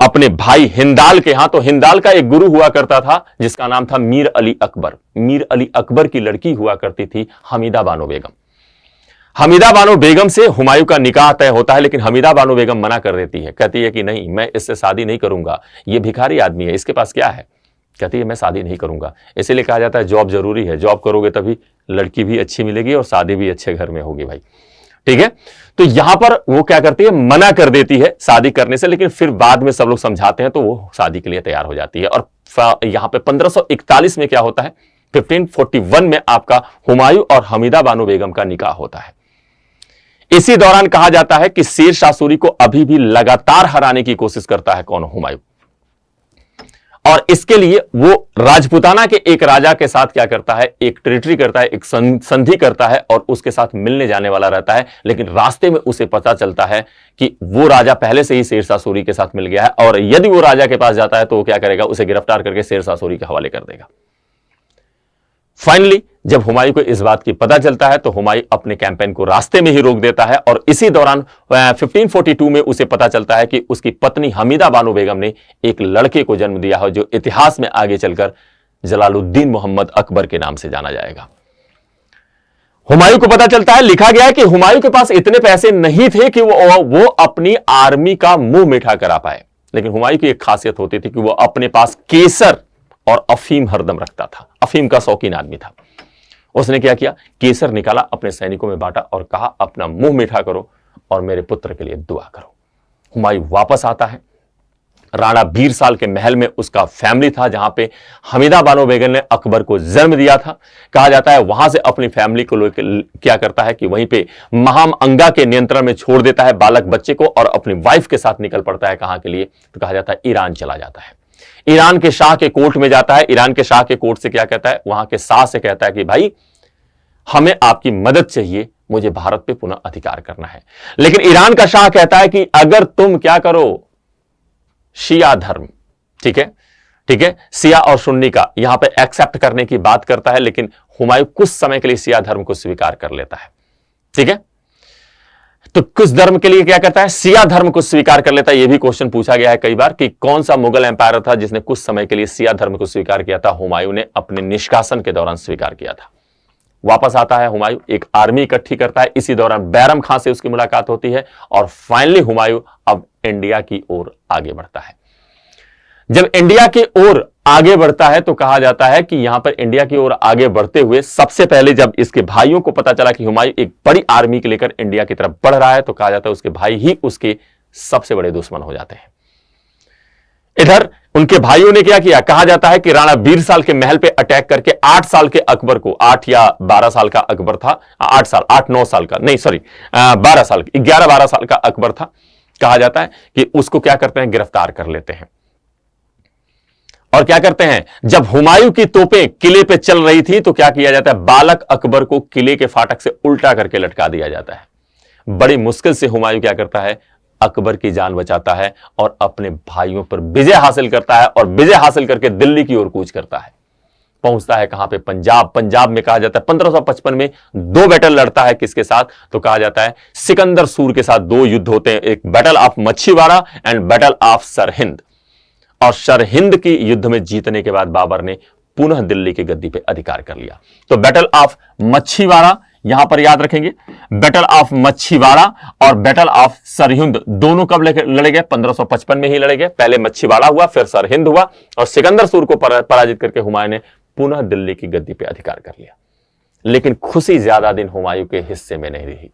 अपने भाई हिंदाल के यहां, तो हिंदाल का एक गुरु हुआ करता था जिसका नाम था मीर अली अकबर। मीर अली अकबर की लड़की हुआ करती थी हमीदा बानो बेगम। हमीदा बानो बेगम से हुमायूं का निकाह तय होता है, लेकिन हमीदा बानो बेगम मना कर देती है, कहती है कि नहीं, मैं इससे शादी नहीं करूंगा, ये भिखारी आदमी है, इसके पास क्या है। कहती है मैं शादी नहीं करूंगा। इसीलिए कहा जाता है जॉब जरूरी है, जॉब करोगे तभी लड़की भी अच्छी मिलेगी और शादी भी अच्छे घर में होगी भाई, ठीक है। तो यहां पर वो क्या करती है, मना कर देती है शादी करने से, लेकिन फिर बाद में सब लोग समझाते हैं तो वो शादी के लिए तैयार हो जाती है। और यहां पे 1541 में क्या होता है, 1541 में आपका हुमायूं और हमीदा बानो बेगम का निकाह होता है। इसी दौरान कहा जाता है कि शेर शाह सूरी को अभी भी लगातार हराने की कोशिश करता है कौन, हुमायूं। और इसके लिए वो राजपूताना के एक राजा के साथ क्या करता है, एक टेरिटरी करता है, एक संधि करता है और उसके साथ मिलने जाने वाला रहता है। लेकिन रास्ते में उसे पता चलता है कि वो राजा पहले से ही शेर शाह सूरी के साथ मिल गया है, और यदि वो राजा के पास जाता है तो वो क्या करेगा, उसे गिरफ्तार करके शेर शाह सूरी के हवाले कर देगा। फाइनली जब हुमायूं को इस बात की पता चलता है तो हुमायूं अपने कैंपेन को रास्ते में ही रोक देता है। और इसी दौरान 1542 में उसे पता चलता है कि उसकी पत्नी हमीदा बानो बेगम ने एक लड़के को जन्म दिया है, जो इतिहास में आगे चलकर जलालुद्दीन मोहम्मद अकबर के नाम से जाना जाएगा। हुमायूं को पता चलता है, लिखा गया है कि हुमायूं के पास इतने पैसे नहीं थे कि वो अपनी आर्मी का मुंह मीठा करा पाए, लेकिन हुमायूं की एक खासियत होती थी कि वो अपने पास केसर और अफीम हरदम रखता था। अफीम का शौकीन आदमी था। उसने क्या किया, केसर निकाला, अपने सैनिकों में बांटा और कहा अपना मुंह मीठा करो और मेरे पुत्र के लिए दुआ करो। हुमायूं वापस आता है। राणा बीरसाल के महल में उसका फैमिली था, जहां पे हमीदा बानो बेगम ने अकबर को जन्म दिया था। कहा जाता है वहां से अपनी फैमिली को लेकर क्या करता है कि वहीं पे महाम अंगा के नियंत्रण में छोड़ देता है बालक बच्चे को, और अपनी वाइफ के साथ निकल पड़ता है। कहां के लिए, तो कहा जाता है ईरान चला जाता है। ईरान के शाह के कोर्ट में जाता है। ईरान के शाह के कोर्ट से क्या कहता है, वहां के शाह से कहता है कि भाई हमें आपकी मदद चाहिए, मुझे भारत पे पुनः अधिकार करना है। लेकिन ईरान का शाह कहता है कि अगर तुम क्या करो, शिया धर्म, ठीक है, शिया और सुन्नी का यहां पे एक्सेप्ट करने की बात करता है। लेकिन हुमायूं कुछ समय के लिए शिया धर्म को स्वीकार कर लेता है, ठीक है। तो किस धर्म के लिए क्या करता है, शिया धर्म को स्वीकार कर लेता है। यह भी क्वेश्चन पूछा गया है कई बार कि कौन सा मुगल एम्पायर था जिसने कुछ समय के लिए शिया धर्म को स्वीकार किया था। हुमायूं ने अपने निष्कासन के दौरान स्वीकार किया था। वापस आता है हुमायूं, एक आर्मी इकट्ठी करता है। इसी दौरान बैरम खां से उसकी मुलाकात होती है और फाइनली हुमायूं अब इंडिया की ओर आगे बढ़ता है। जब इंडिया की ओर आगे बढ़ता है तो कहा जाता है कि यहां पर इंडिया की ओर आगे बढ़ते हुए सबसे पहले जब इसके भाइयों को पता चला कि हुमायूं एक बड़ी आर्मी के लेकर इंडिया की तरफ बढ़ रहा है, तो कहा जाता है उसके भाई ही उसके सबसे बड़े दुश्मन हो जाते हैं। इधर उनके भाइयों ने क्या किया, कहा जाता है कि राणा बीरसाल के महल पे अटैक करके 8 साल के अकबर को, 8 या 12 साल का अकबर था, 8-9 साल का नहीं, सॉरी 12 साल, 11-12 साल का अकबर था। कहा जाता है कि उसको क्या करते हैं, गिरफ्तार कर लेते हैं। और क्या करते हैं, जब हुमायूं की तोपें किले पे चल रही थी तो क्या किया जाता है, बालक अकबर को किले के फाटक से उल्टा करके लटका दिया जाता है। बड़ी मुश्किल से हुमायूं क्या करता है, अकबर की जान बचाता है और अपने भाइयों पर विजय हासिल करता है, और विजय हासिल करके दिल्ली की ओर कूच करता है। पहुंचता है कहां पे, पंजाब। पंजाब में कहा जाता है 1555 में 2 बैटल लड़ता है, किसके साथ, तो कहा जाता है सिकंदर सूर के साथ 2 युद्ध होते हैं, एक battle of Machhiwara and battle of Sirhind. और सरहिंद की युद्ध में जीतने के बाद बाबर ने पुनः दिल्ली की गद्दी पे अधिकार कर लिया। तो बैटल ऑफ मच्छीवाड़ा यहां पर याद रखेंगे, बैटल ऑफ मच्छीवाड़ा और बैटल ऑफ सरहिंद दोनों कब लड़े गए, 1555 में ही लड़े गए। पहले मच्छीवाड़ा हुआ, फिर सरहिंद हुआ, और सिकंदर सूर को पराजित करके हुमायूं ने पुनः दिल्ली की गद्दी पे अधिकार कर लिया। लेकिन खुशी ज्यादा दिन हुमायूं के हिस्से में नहीं रही।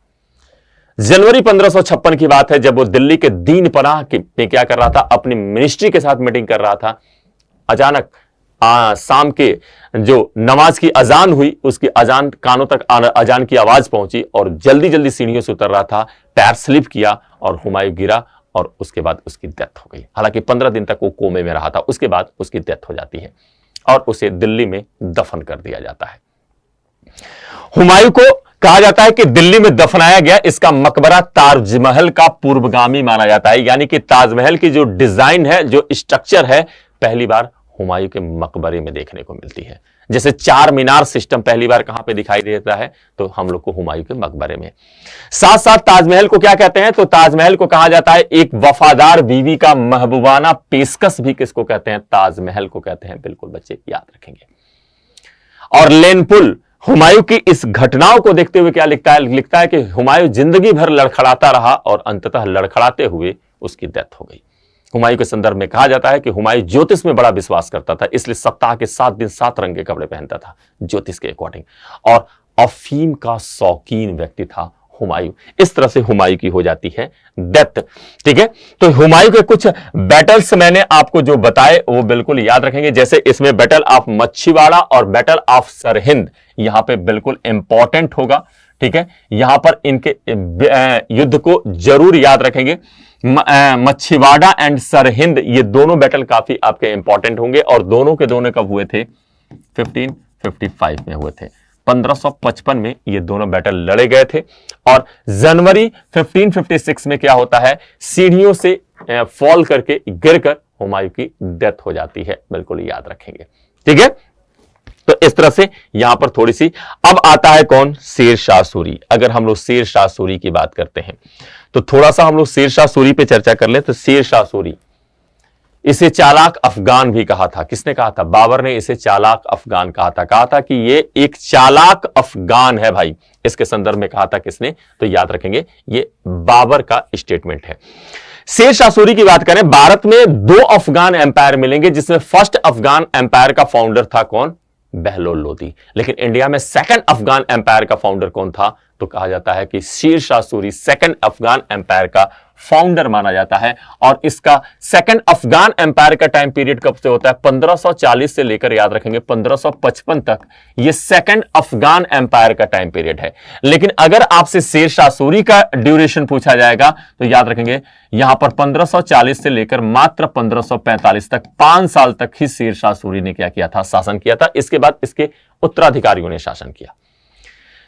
जनवरी 1556 की बात है, जब वो दिल्ली के दीन पनाह में क्या कर रहा था, अपनी मिनिस्ट्री के साथ मीटिंग कर रहा था। अचानक शाम के जो नमाज की अजान हुई, उसकी अजान कानों तक अजान की आवाज पहुंची, और जल्दी जल्दी सीढ़ियों से उतर रहा था, पैर स्लिप किया और हुमायूं गिरा, और उसके बाद उसकी डेथ हो गई। हालांकि 15 दिन तक वो कोमे में रहा था, उसके बाद उसकी डेथ हो जाती है और उसे दिल्ली में दफन कर दिया जाता है। हुमायूं को कहा जाता है कि दिल्ली में दफनाया गया, इसका मकबरा ताजमहल का पूर्वगामी माना जाता है। यानी कि ताजमहल की जो डिजाइन है, जो स्ट्रक्चर है, पहली बार हुमायूं के मकबरे में देखने को मिलती है। जैसे 4 मीनार सिस्टम पहली बार कहां पे दिखाई देता है, तो हम लोग को हुमायूं के मकबरे में। साथ साथ ताजमहल को क्या कहते हैं, तो ताजमहल को कहा जाता है एक वफादार बीवी का महबूबाना पेशकश भी किसको कहते हैं, ताजमहल को कहते हैं। बिल्कुल बच्चे याद रखेंगे। और लेनपुल हुमायूं की इस घटनाओं को देखते हुए क्या लिखता है कि हुमायूं जिंदगी भर लड़खड़ाता रहा और अंततः लड़खड़ाते हुए उसकी डेथ हो गई। हुमायूं के संदर्भ में कहा जाता है कि हुमायूं ज्योतिष में बड़ा विश्वास करता था, इसलिए सप्ताह के 7 दिन 7 रंग के कपड़े पहनता था ज्योतिष के अकॉर्डिंग। और अफीम का शौकीन व्यक्ति था हुमायूं। इस तरह से हुमायूं की हो जाती है डेथ। ठीक है, तो हुमायूं के कुछ बैटल्स मैंने आपको जो बताए वो बिल्कुल याद रखेंगे, जैसे इसमें बैटल ऑफ मच्छीवाड़ा और बैटल ऑफ सरहिंद यहां पे बिल्कुल इंपॉर्टेंट होगा। ठीक है, यहां पर इनके युद्ध को जरूर याद रखेंगे। मच्छीवाड़ा एंड सरहिंद ये दोनों बैटल काफी आपके इंपॉर्टेंट होंगे और दोनों के दोनों कब हुए थे? 1555 में हुए थे। 1555 में ये दोनों बैटल लड़े गए थे और जनवरी 1556 में क्या होता है? सीढ़ियों से फॉल करके गिरकर हुमायूं की डेथ हो जाती है। बिल्कुल याद रखेंगे। ठीक है, तो इस तरह से यहां पर थोड़ी सी। अब आता है कौन? शेर शाह सूरी। अगर हम लोग शेर शाह सूरी की बात करते हैं तो थोड़ा सा हम लोग शेर शाह सूरी पे चर्चा कर ले। तो शेर शाह सूरी, इसे चालाक अफगान भी कहा था। किसने कहा था? बाबर ने इसे चालाक अफगान कहा था। कहा था कि ये एक चालाक अफगान है भाई। इसके संदर्भ में कहा था किसने? तो याद रखेंगे ये बाबर का स्टेटमेंट है। शेर शाह सूरी की बात करें, भारत में 2 अफगान एम्पायर मिलेंगे जिसमें फर्स्ट अफगान एम्पायर का फाउंडर था कौन? बहलोल लोदी। लेकिन इंडिया में सेकंड अफगान एम्पायर का फाउंडर कौन था? तो कहा जाता है कि शेर शाह सूरी सेकंड अफगान एम्पायर का फाउंडर माना जाता है। और इसका सेकंड अफगान एम्पायर का टाइम पीरियड कब से होता है? 1540 से लेकर याद रखेंगे 1555 तक यह सेकंड अफगान एम्पायर का टाइम पीरियड है। लेकिन अगर आपसे शेर शाह सूरी का ड्यूरेशन पूछा जाएगा तो याद रखेंगे यहां पर 1540 से लेकर मात्र 1545 तक 5 साल तक ही शेर शाह सूरी ने क्या किया था? शासन किया था। इसके बाद इसके उत्तराधिकारियों ने शासन किया।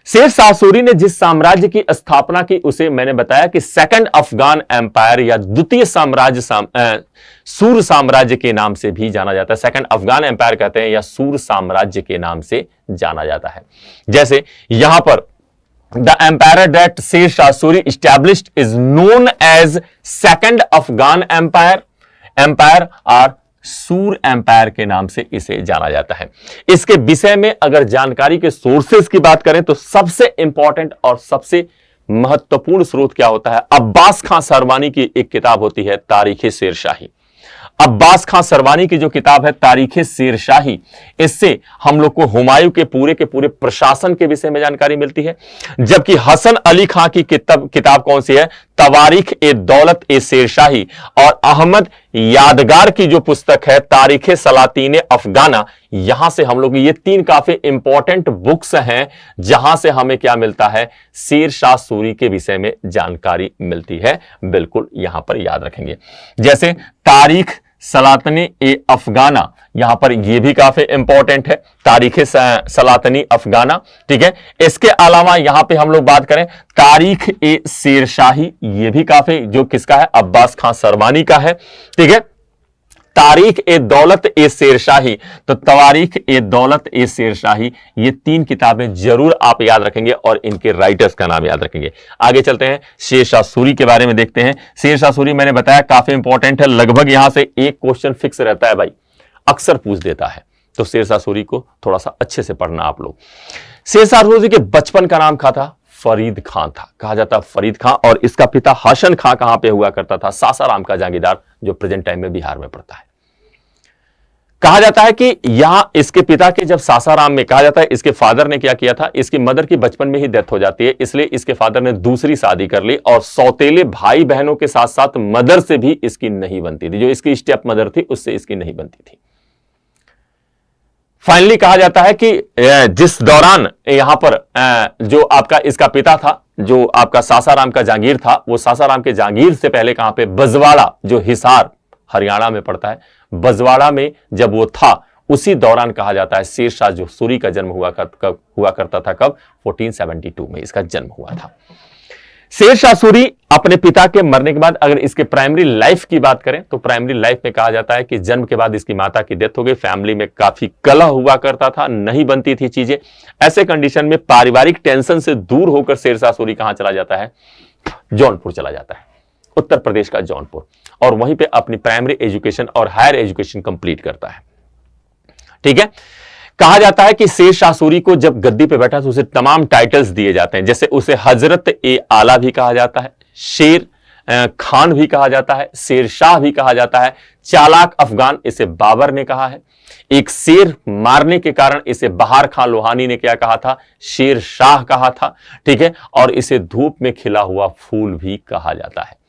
शेर शाह सूरी ने जिस साम्राज्य की स्थापना की उसे मैंने बताया कि सेकंड अफगान एम्पायर या द्वितीय साम्राज्य सूर साम्राज्य के नाम से भी जाना जाता है। सेकंड अफगान एम्पायर कहते हैं या सूर साम्राज्य के नाम से जाना जाता है। जैसे यहां पर the empire that Sher Shah Suri established is known as second Afghan empire और सूर एम्पायर के नाम से इसे जाना जाता है। इसके विषय में अगर जानकारी के सोर्सेस की बात करें तो सबसे इंपॉर्टेंट और सबसे महत्वपूर्ण स्रोत क्या होता है? अब्बास खां सरवानी की एक किताब होती है तारीख शेरशाही। अब्बास खां सरवानी की जो किताब है तारीख शेरशाही, इससे हम लोग को हुमायूं के पूरे प्रशासन के विषय में जानकारी मिलती है। जबकि हसन अली खां की किताब कौन सी है? तवारीख ए दौलत ए शेरशाही। और अहमद यादगार की जो पुस्तक है तारीख सलातीन अफगाना, यहां से हम लोग ये 3 काफी इंपॉर्टेंट बुक्स हैं जहां से हमें क्या मिलता है? शेर शाह सूरी के विषय में जानकारी मिलती है। बिल्कुल यहां पर याद रखेंगे। जैसे तारीख सलातनी ए अफगाना, यहां पर यह भी काफी इंपॉर्टेंट है, तारीख सलातनी अफगाना। ठीक है, इसके अलावा यहां पे हम लोग बात करें तारीख ए शेरशाही, यह भी काफी, जो किसका है? अब्बास खां सरवानी का है। ठीक है, तारीख ए दौलत ए शेरशाही, तो तवारीख ए दौलत ए शेरशाही, ये 3 किताबें जरूर आप याद रखेंगे और इनके राइटर्स का नाम याद रखेंगे। आगे चलते हैं, शेर शाह सूरी के बारे में देखते हैं। शेर शाह सूरी मैंने बताया काफी इंपॉर्टेंट है, लगभग यहां से एक क्वेश्चन फिक्स रहता है भाई, अक्सर पूछ देता है। तो शेर शाह सूरी को थोड़ा सा अच्छे से पढ़ना आप लोग। शेर शाह सूरी के बचपन का नाम क्या था? फरीद खां था, कहा जाता फरीद खां। और इसका पिता हाशन खां कहां पे हुआ करता था? सासाराम का जागीरदार, जो प्रेजेंट टाइम में बिहार में पड़ता है। कहा जाता है कि यहां इसके पिता के जब सासाराम में, कहा जाता है इसके फादर ने क्या किया था? इसकी मदर की बचपन में ही डेथ हो जाती है, इसलिए इसके फादर ने दूसरी शादी कर ली और सौतेले भाई बहनों के साथ साथ मदर से भी इसकी नहीं बनती थी। जो इसकी स्टेप मदर थी उससे इसकी नहीं बनती थी। फाइनली कहा जाता है कि जिस दौरान यहां पर जो आपका इसका पिता था, जो आपका सासाराम का जागीर था, वो सासाराम के जागीर से पहले कहां पे? बजवाड़ा, जो हिसार हरियाणा में पड़ता है, बजवाड़ा में जब वो था उसी दौरान कहा जाता है शेर शाह जो सूरी का जन्म हुआ करता था। कब? 1472 में इसका जन्म हुआ था। शेर शाह सूरी अपने पिता के मरने के बाद अगर इसके प्राइमरी लाइफ की बात करें तो प्राइमरी लाइफ में कहा जाता है कि जन्म के बाद इसकी माता की डेथ हो गई। फैमिली में काफी कलह हुआ करता था, नहीं बनती थी चीजें। ऐसे कंडीशन में पारिवारिक टेंशन से दूर होकर शेर शाह सूरी कहां चला जाता है? जौनपुर चला जाता है, उत्तर प्रदेश का जौनपुर, और वहीं पे अपनी प्राइमरी एजुकेशन और हायर एजुकेशन कंप्लीट करता है। ठीक है, कहा जाता है कि शेर शाह सूरी को जब गद्दी पे बैठा तो उसे तमाम टाइटल्स दिए जाते हैं। जैसे उसे हजरत ए आला भी कहा जाता है, शेर खान भी कहा जाता है, शेर शाह भी कहा जाता है, चालाक अफगान इसे बाबर ने कहा है। एक शेर मारने के कारण इसे बहार खां लोहानी ने क्या कहा था? शेर शाह कहा था। ठीक है, और इसे धूप में खिला हुआ फूल भी कहा जाता है।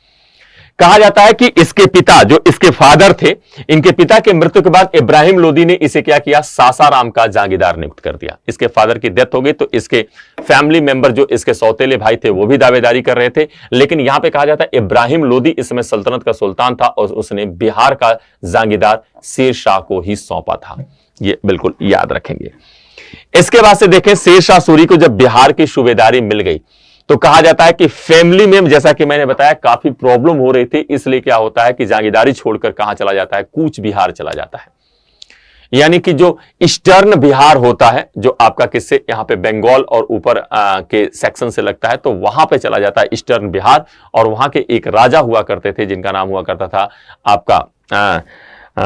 कहा जाता है कि इसके पिता, जो इसके फादर थे, इनके पिता के मृत्यु के बाद इब्राहिम लोदी ने इसे क्या किया? सासाराम का जागीरदार नियुक्त कर दिया। इसके फादर की डेथ हो गई तो इसके फैमिली मेंबर, जो इसके सौतेले भाई थे, वो भी दावेदारी कर रहे थे। लेकिन यहां पे कहा जाता है इब्राहिम लोदी इस समय सल्तनत का सुल्तान था और उसने बिहार का जागीरदार शेर शाह को ही सौंपा था। ये बिल्कुल याद रखेंगे। इसके बाद से देखें, शेर शाह सूरी को जब बिहार की सूबेदारी मिल गई तो कहा जाता है कि फैमिली में, जैसा कि मैंने बताया, काफी प्रॉब्लम हो रही थी, इसलिए क्या होता है कि जागीरदारी छोड़कर कहां चला जाता है? कूच बिहार चला जाता है। यानी कि जो ईस्टर्न बिहार होता है, जो आपका किससे यहां पे बंगाल और ऊपर के सेक्शन से लगता है, तो वहां पे चला जाता है ईस्टर्न बिहार। और वहां के एक राजा हुआ करते थे जिनका नाम हुआ करता था आपका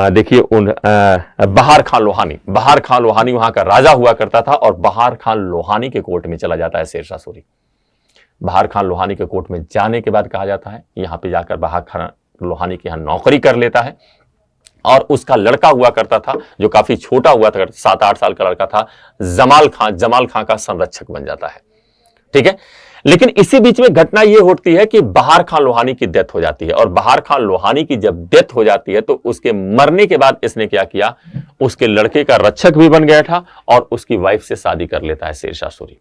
देखिए उन बहार खां लोहानी। बहार खां लोहानी वहां का राजा हुआ करता था और बहार खां लोहानी के कोर्ट में चला जाता है शेर शाह सूरी। बहार खां लोहानी के कोर्ट में जाने के बाद कहा जाता है यहां पे जाकर बहार खां लोहानी के यहां नौकरी कर लेता है। और उसका लड़का हुआ करता था जो काफी छोटा हुआ था, 7-8 साल का लड़का था, जमाल खां का संरक्षक बन जाता है। ठीक है, लेकिन इसी बीच में घटना यह होती है कि बहार खां लोहानी की डेथ हो जाती है। और बहार खां लोहानी की जब डेथ हो जाती है तो उसके मरने के बाद इसने क्या किया? उसके लड़के का रक्षक भी बन गया था और उसकी वाइफ से शादी कर लेता है शेर शाह सूरी।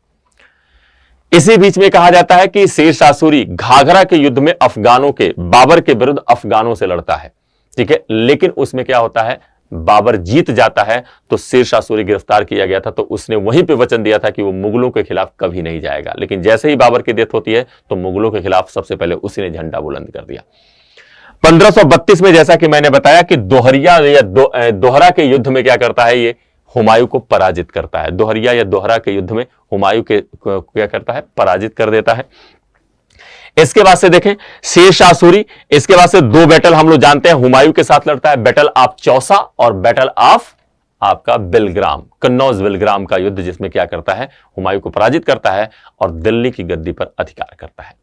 इसी बीच में कहा जाता है कि शेर शाह सूरी घाघरा के युद्ध में अफगानों के, बाबर के विरुद्ध अफगानों से लड़ता है। ठीक है, लेकिन उसमें क्या होता है? बाबर जीत जाता है तो शेर शाह सूरी गिरफ्तार किया गया था। तो उसने वहीं पे वचन दिया था कि वो मुगलों के खिलाफ कभी नहीं जाएगा। लेकिन जैसे ही बाबर की डेथ होती है तो मुगलों के खिलाफ सबसे पहले उसी ने झंडा बुलंद कर दिया। 1532 में जैसा कि मैंने बताया कि दोहरिया या दोहरा के युद्ध में क्या करता है? ये हुमायूं को पराजित करता है। दोहरिया या दोहरा के युद्ध में हुमायूं के क्या करता है? पराजित कर देता है। इसके बाद से देखें शेर शाह सूरी, इसके बाद से 2 बैटल हम लोग जानते हैं हुमायूं के साथ लड़ता है, बैटल ऑफ चौसा और बैटल ऑफ आपका बिलग्राम, कन्नौज बिलग्राम का युद्ध, जिसमें क्या करता है? हुमायूं को पराजित करता है और दिल्ली की गद्दी पर अधिकार करता है।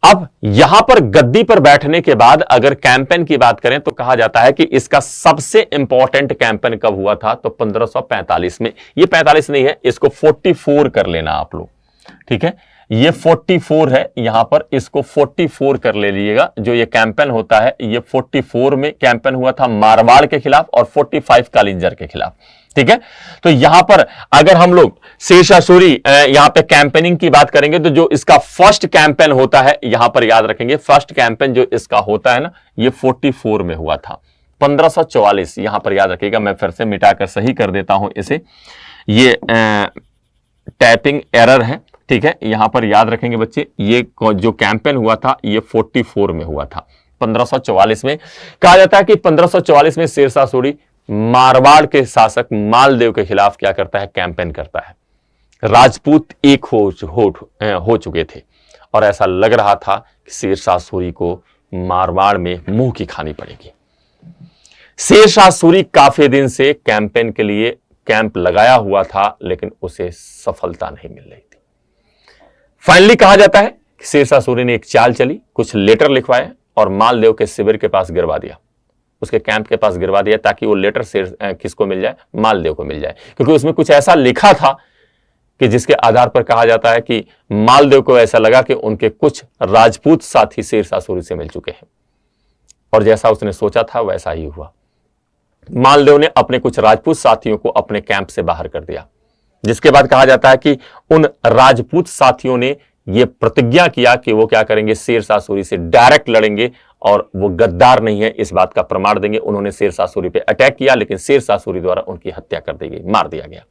अब यहां पर गद्दी पर बैठने के बाद अगर कैंपेन की बात करें तो कहा जाता है कि इसका सबसे इंपॉर्टेंट कैंपेन कब हुआ था? तो 1545 में। ये 45 नहीं है, इसको 44 कर लेना आप लोग। ठीक है, ये 44 है, यहां पर इसको 44 कर ले लीजिएगा। जो ये कैंपेन होता है ये 44 में कैंपेन हुआ था मारवाड़ के खिलाफ और 45 कालिंजर के खिलाफ। ठीक है, तो यहां पर अगर हम लोग शेर शाह सूरी यहां पे कैंपेनिंग की बात करेंगे तो जो इसका फर्स्ट कैंपेन होता है, यहां पर याद रखेंगे, फर्स्ट कैंपेन जो इसका होता है ना, ये 44 में हुआ था। 1544 यहां पर याद रखिएगा, मैं फिर से मिटाकर सही कर देता हूं इसे, ये टाइपिंग एरर है। ठीक है, यहां पर याद रखेंगे बच्चे, ये जो कैंपेन हुआ था ये 44 में हुआ था। 1544 में कहा जाता है कि 1544 में शेर शाह सूरी मारवाड़ के शासक मालदेव के खिलाफ क्या करता है? कैंपेन करता है। राजपूत एक हो चुके थे और ऐसा लग रहा था कि शेर शाह सूरी को मारवाड़ में मुंह की खानी पड़ेगी। शेर शाह सूरी काफी दिन से कैंपेन के लिए कैंप लगाया हुआ था लेकिन उसे सफलता नहीं मिल रही थी। फाइनली कहा जाता है कि शेर शाह सूरी ने एक चाल चली, कुछ लेटर लिखवाए और मालदेव के शिविर के पास गिरवा दिया, उसके कैंप के पास गिरवा दिया, ताकि वो लेटर शेर किसको मिल जाए? मालदेव को मिल जाए। क्योंकि उसमें कुछ ऐसा लिखा था कि जिसके आधार पर कहा जाता है कि मालदेव को ऐसा लगा कि उनके कुछ राजपूत साथी शेर शाह सूरी से मिल चुके हैं और जैसा उसने सोचा था वैसा ही हुआ। मालदेव ने अपने कुछ राजपूत साथियों को अपने कैंप से बाहर कर दिया, जिसके बाद कहा जाता है कि उन राजपूत साथियों ने यह प्रतिज्ञा किया कि वो क्या करेंगे? शेर शाह सूरी से डायरेक्ट लड़ेंगे और वो गद्दार नहीं है इस बात का प्रमाण देंगे। उन्होंने शेर शाह सूरी पे अटैक किया लेकिन शेर शाह सूरी द्वारा उनकी हत्या कर दी गई, मार दिया गया।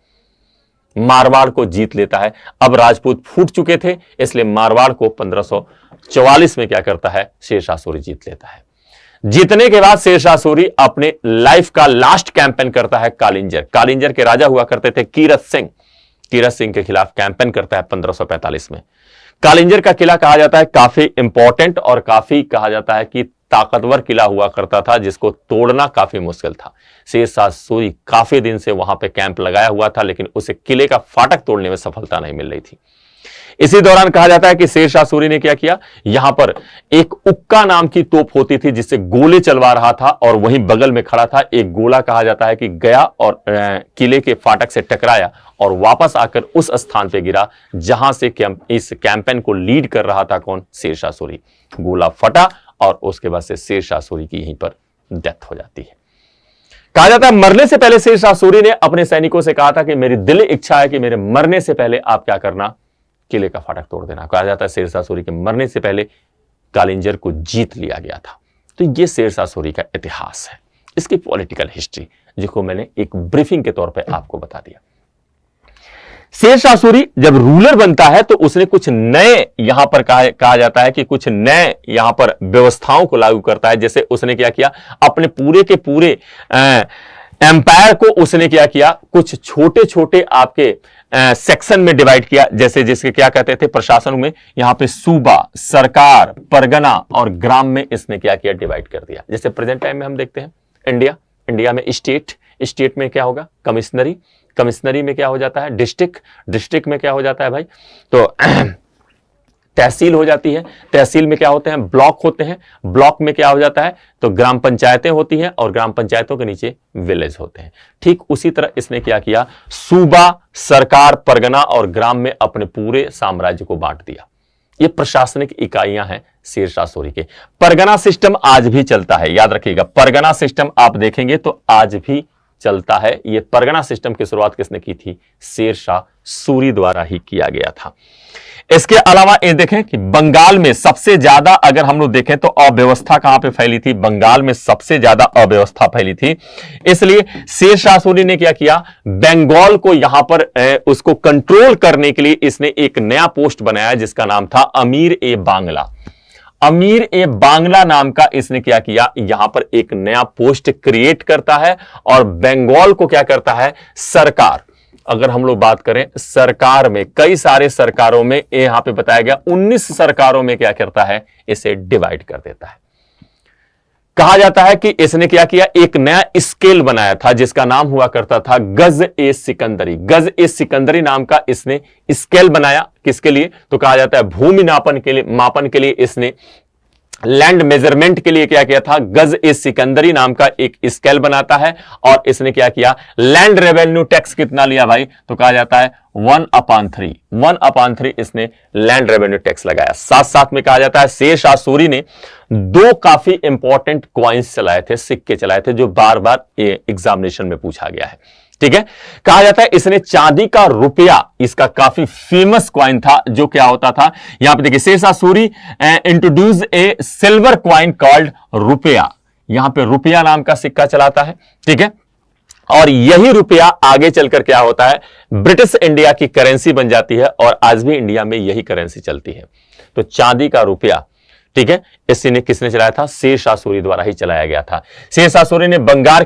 मारवाड़ को जीत लेता है। अब राजपूत फूट चुके थे इसलिए मारवाड़ को 1544 में क्या करता है? शेर शाह सूरी जीत लेता है। जीतने के बाद शेर शाह सूरी अपने लाइफ का लास्ट कैंपेन करता है कालिंजर। कालिंजर के राजा हुआ करते थे कीरत सिंह। कीरत सिंह के खिलाफ कैंपेन करता है 1545 में। कालिंजर का किला कहा जाता है काफी इंपॉर्टेंट और काफी कहा जाता है कि ताकतवर किला हुआ करता था, जिसको तोड़ना काफी मुश्किल था। शेर शाह सूरी काफी दिन से वहां पे कैंप लगाया हुआ था लेकिन उसे किले का फाटक तोड़ने में सफलता नहीं मिल रही थी। इसी दौरान कहा जाता है कि शेरशाह सूरी ने क्या किया, यहां पर एक उक्का नाम की तोप होती थी जिससे गोले चलवा रहा था और वहीं बगल में खड़ा था एक गोला, कहा जाता है कि गया और किले के फाटक से टकराया और वापस आकर उस स्थान पे गिरा जहां से इस कैंपेन को लीड कर रहा था कौन, शेरशाह सूरी। गोला फटा और उसके बाद से शेरशाह सूरी की यहीं पर डेथ हो जाती है। कहा जाता है मरने से पहले शेरशाह सूरी ने अपने सैनिकों से कहा था कि मेरी दिल इच्छा है कि मेरे मरने से पहले आप क्या करना, किले का फाटक तोड़ देना। कहा जाता है शेरशाह सूरी के मरने से पहले कालिंजर को जीत लिया गया था। तो ये शेरशाह सूरी का इतिहास है, इसकी पॉलिटिकल हिस्ट्री, जिसको मैंने एक ब्रीफिंग के तौर पे आपको बता दिया। शेरशाह सूरी जब रूलर बनता है तो उसने कुछ नए यहां पर कहा जाता है कि कुछ नए यहां पर व्यवस्थाओं को लागू करता है। जैसे उसने क्या किया, अपने पूरे के पूरे एम्पायर को उसने क्या किया, कुछ छोटे छोटे आपके सेक्शन में डिवाइड किया। जैसे जिसके क्या कहते थे प्रशासन में, यहां पे सूबा, सरकार, परगना और ग्राम में इसने क्या किया, डिवाइड कर दिया। जैसे प्रेजेंट टाइम में हम देखते हैं इंडिया में स्टेट में क्या होगा, कमिश्नरी में क्या हो जाता है, डिस्ट्रिक्ट में क्या हो जाता है भाई, तो तहसील हो जाती है, तहसील में क्या होते हैं, ब्लॉक होते हैं, ब्लॉक में क्या हो जाता है, तो ग्राम पंचायतें होती हैं और ग्राम पंचायतों के नीचे विलेज होते हैं। ठीक उसी तरह इसने क्या किया, सूबा, सरकार, परगना और ग्राम में अपने पूरे साम्राज्य को बांट दिया। ये प्रशासनिक इकाइयां हैं शेरशाह सूरी के। परगना सिस्टम आज भी चलता है, याद रखिएगा, परगना सिस्टम आप देखेंगे तो आज भी चलता है। ये परगना सिस्टम की शुरुआत किसने की थी, शेरशाह सूरी द्वारा ही किया गया था। इसके अलावा ये देखें कि बंगाल में सबसे ज्यादा अगर हम लोग देखें तो अव्यवस्था कहां पे फैली थी, बंगाल में सबसे ज्यादा अव्यवस्था फैली थी। इसलिए शेरशाह सूरी ने क्या किया, बंगाल को यहां पर उसको कंट्रोल करने के लिए इसने एक नया पोस्ट बनाया जिसका नाम था अमीर ए बांग्ला। अमीर ए बांग्ला नाम का इसने क्या किया, यहां पर एक नया पोस्ट क्रिएट करता है और बंगाल को क्या करता है, सरकार, अगर हम लोग बात करें सरकार में, कई सारे सरकारों में, यहां पे बताया गया 19 सरकारों में क्या करता है, इसे डिवाइड कर देता है। कहा जाता है कि इसने क्या किया, एक नया स्केल बनाया था जिसका नाम हुआ करता था गज ए सिकंदरी। गज ए सिकंदरी नाम का इसने स्केल बनाया, किसके लिए, तो कहा जाता है भूमि मापन के लिए इसने लैंड मेजरमेंट के लिए क्या किया था, गज ए सिकंदरी नाम का एक स्केल बनाता है। और इसने क्या किया, लैंड रेवेन्यू टैक्स कितना लिया भाई, तो कहा जाता है 1/3 इसने लैंड रेवेन्यू टैक्स लगाया। साथ साथ में कहा जाता है शेरशाह सूरी ने 2 काफी इंपॉर्टेंट कॉइन्स चलाए थे, सिक्के चलाए थे, जो बार बार एग्जामिनेशन में पूछा गया है। ठीक है, कहा जाता है इसने चांदी का रुपया, इसका काफी फेमस कॉइन था, जो क्या होता था, यहां पे देखिए शेरशाह सूरी इंट्रोड्यूस ए सिल्वर कॉइन कॉल्ड रुपया। यहां पे रुपया नाम का सिक्का चलाता है। ठीक है, और यही रुपया आगे चलकर क्या होता है, ब्रिटिश इंडिया की करेंसी बन जाती है और आज भी इंडिया में यही करेंसी चलती है। तो चांदी का रुपया, ठीक है, इसने किसने चलाया था, शेरशाह सूरी द्वारा ही चलाया गया था। शेरशाह सूरी ने बंगाल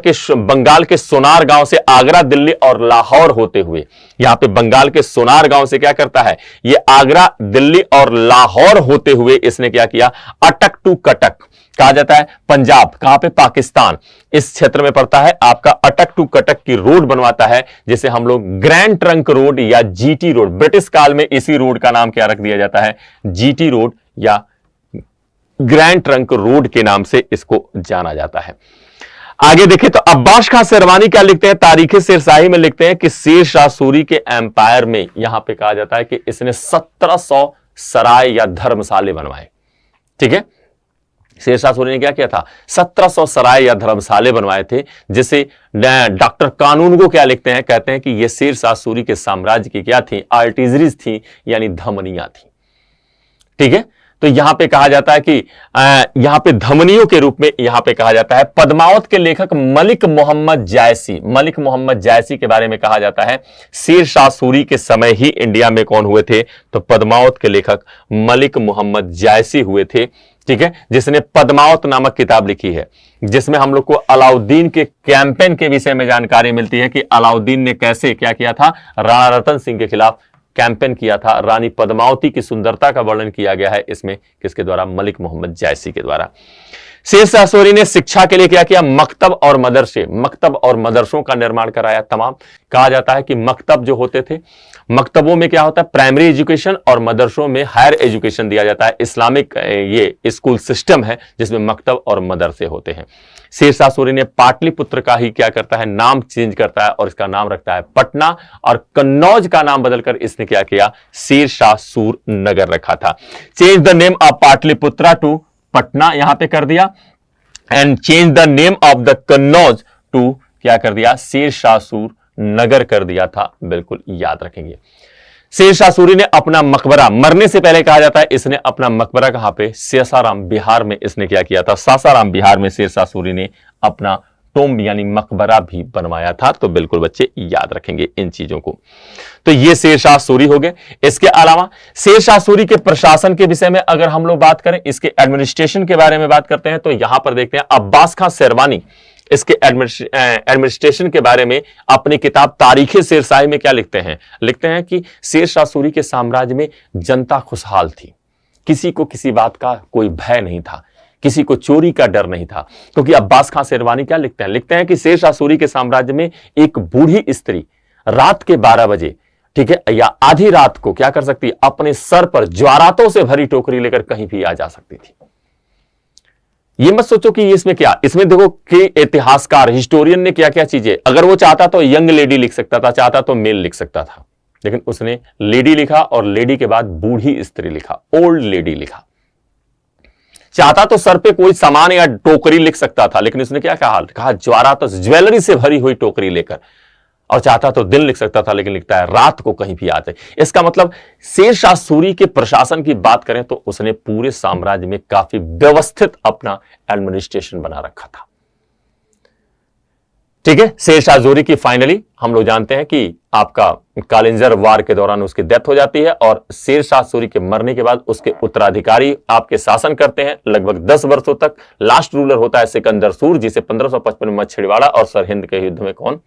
के सोनार गांव से आगरा, दिल्ली और लाहौर होते हुए, यहां पे बंगाल के सोनार गांव से क्या करता है, ये आगरा, दिल्ली और लाहौर होते हुए इसने क्या किया, अटक टू कटक, कहा जाता है पंजाब, कहां पे, पाकिस्तान, इस क्षेत्र में पड़ता है, आपका अटक टू कटक की रोड बनवाता है, जिसे हम लोग ग्रैंड ट्रंक रोड या जीटी रोड, ब्रिटिश काल में इसी रोड का नाम क्या रख दिया जाता है, जीटी रोड या ग्रैंड ट्रंक रोड के नाम से इसको जाना जाता है। आगे देखें तो अब्बास खां शेरवानी क्या लिखते हैं, तारीखे शेरशाही में लिखते हैं कि शेरशाह सूरी के एम्पायर में, यहां पे कहा जाता है कि इसने 1700 सराय या धर्मशाले बनवाए। ठीक है, शेरशाह सूरी ने क्या किया था, 1700 सराय या धर्मशाले बनवाए थे, जिसे डॉक्टर कानून को क्या लिखते हैं, कहते हैं कि ये शेरशाह सूरी के साम्राज्य की क्या थी, आर्टिजरीज थी, यानी धमनियां थी। ठीक है, तो यहां पे कहा जाता है कि यहां पे धमनियों के रूप में यहां पे कहा जाता है। पद्मावत के लेखक मलिक मोहम्मद जायसी के बारे में कहा जाता है, शेरशाह सूरी के समय ही इंडिया में कौन हुए थे, तो पद्मावत के लेखक मलिक मोहम्मद जायसी हुए थे। ठीक है, जिसने पद्मावत नामक किताब लिखी है, जिसमें हम लोग को अलाउद्दीन के कैंपेन के विषय में जानकारी मिलती है कि अलाउद्दीन ने कैसे क्या किया था, राणा रतन सिंह के खिलाफ कैंपेन किया था। रानी पद्मावती की सुंदरता का वर्णन किया गया है इसमें, किसके द्वारा, मलिक मोहम्मद जायसी के द्वारा। शेरशाह सूरी ने शिक्षा के लिए क्या किया, मकतब और मदरसों का निर्माण कराया। तमाम कहा जाता है कि मकतब जो होते थे, मकतबों में क्या होता है, प्राइमरी एजुकेशन, और मदरसों में हायर एजुकेशन दिया जाता है। इस्लामिक ये स्कूल सिस्टम है जिसमें मकतब और मदरसे होते हैं। शेरशाह सूरी ने पाटलिपुत्र का ही क्या करता है, नाम चेंज करता है और इसका नाम रखता है पटना, और कन्नौज का नाम बदलकर इसने क्या किया, शेरशाह सूर नगर रखा था। Change the name of Pataliputra to Patna यहां पे कर दिया, and change the name of the Kannauj to क्या कर दिया, शेरशाह सूर नगर कर दिया था। बिल्कुल याद रखेंगे। शेरशाह सूरी ने अपना मकबरा, मरने से पहले कहा जाता है इसने अपना मकबरा कहां पे, सासाराम बिहार में इसने क्या किया था, सासाराम बिहार में शेरशाह सूरी ने अपना टोम्ब यानी मकबरा भी बनवाया था। तो बिल्कुल बच्चे याद रखेंगे इन चीजों को। तो ये शेरशाह सूरी हो गए। इसके अलावा शेरशाह सूरी के प्रशासन के विषय में अगर हम लोग बात करें, इसके एडमिनिस्ट्रेशन के बारे में बात करते हैं, तो यहां पर देखते हैं अब्बास खां शेरवानी इसके एडमिनिस्ट्रेशन के बारे में अपनी किताब तारीखे शेरशाही में क्या लिखते हैं, लिखते हैं कि शेरशाह सूरी के साम्राज्य में जनता खुशहाल थी, किसी को किसी बात का कोई भय नहीं था, किसी को चोरी का डर नहीं था। क्योंकि अब्बास खां शेरवानी क्या लिखते हैं, लिखते हैं कि शेरशाह सूरी के साम्राज्य में एक बूढ़ी स्त्री रात के 12 बजे, ठीक है, या आधी रात को क्या कर सकती, अपने सर पर ज्वारातों से भरी टोकरी लेकर कहीं भी आ जा सकती थी। ये मत सोचो कि इसमें क्या, इसमें देखो कि इतिहासकार हिस्टोरियन ने क्या क्या चीजें, अगर वो चाहता तो यंग लेडी लिख सकता था, चाहता तो मेल लिख सकता था, लेकिन उसने लेडी लिखा और लेडी के बाद बूढ़ी स्त्री लिखा, ओल्ड लेडी लिखा। चाहता तो सर पे कोई सामान या टोकरी लिख सकता था, लेकिन उसने क्या कहा ज्वारा तो ज्वेलरी से भरी हुई टोकरी लेकर, और चाहता तो दिन लिख सकता था, लेकिन लिखता है रात को कहीं भी आ जाए। इसका मतलब शेरशाह सूरी के प्रशासन की बात करें तो उसने पूरे साम्राज्य में काफी व्यवस्थित अपना एडमिनिस्ट्रेशन बना रखा था। ठीक है, शेरशाह सूरी की फाइनली हम लोग जानते हैं कि आपका कालिंजर वार के दौरान उसकी डेथ हो जाती है, और शेरशाह सूरी के मरने के बाद उसके उत्तराधिकारी आपके शासन करते हैं लगभग 10 वर्षों तक। लास्ट रूलर होता है सिकंदर सूर, जिसे 1555 में मछलिवाड़ा और सरहिंद के युद्ध में कौन,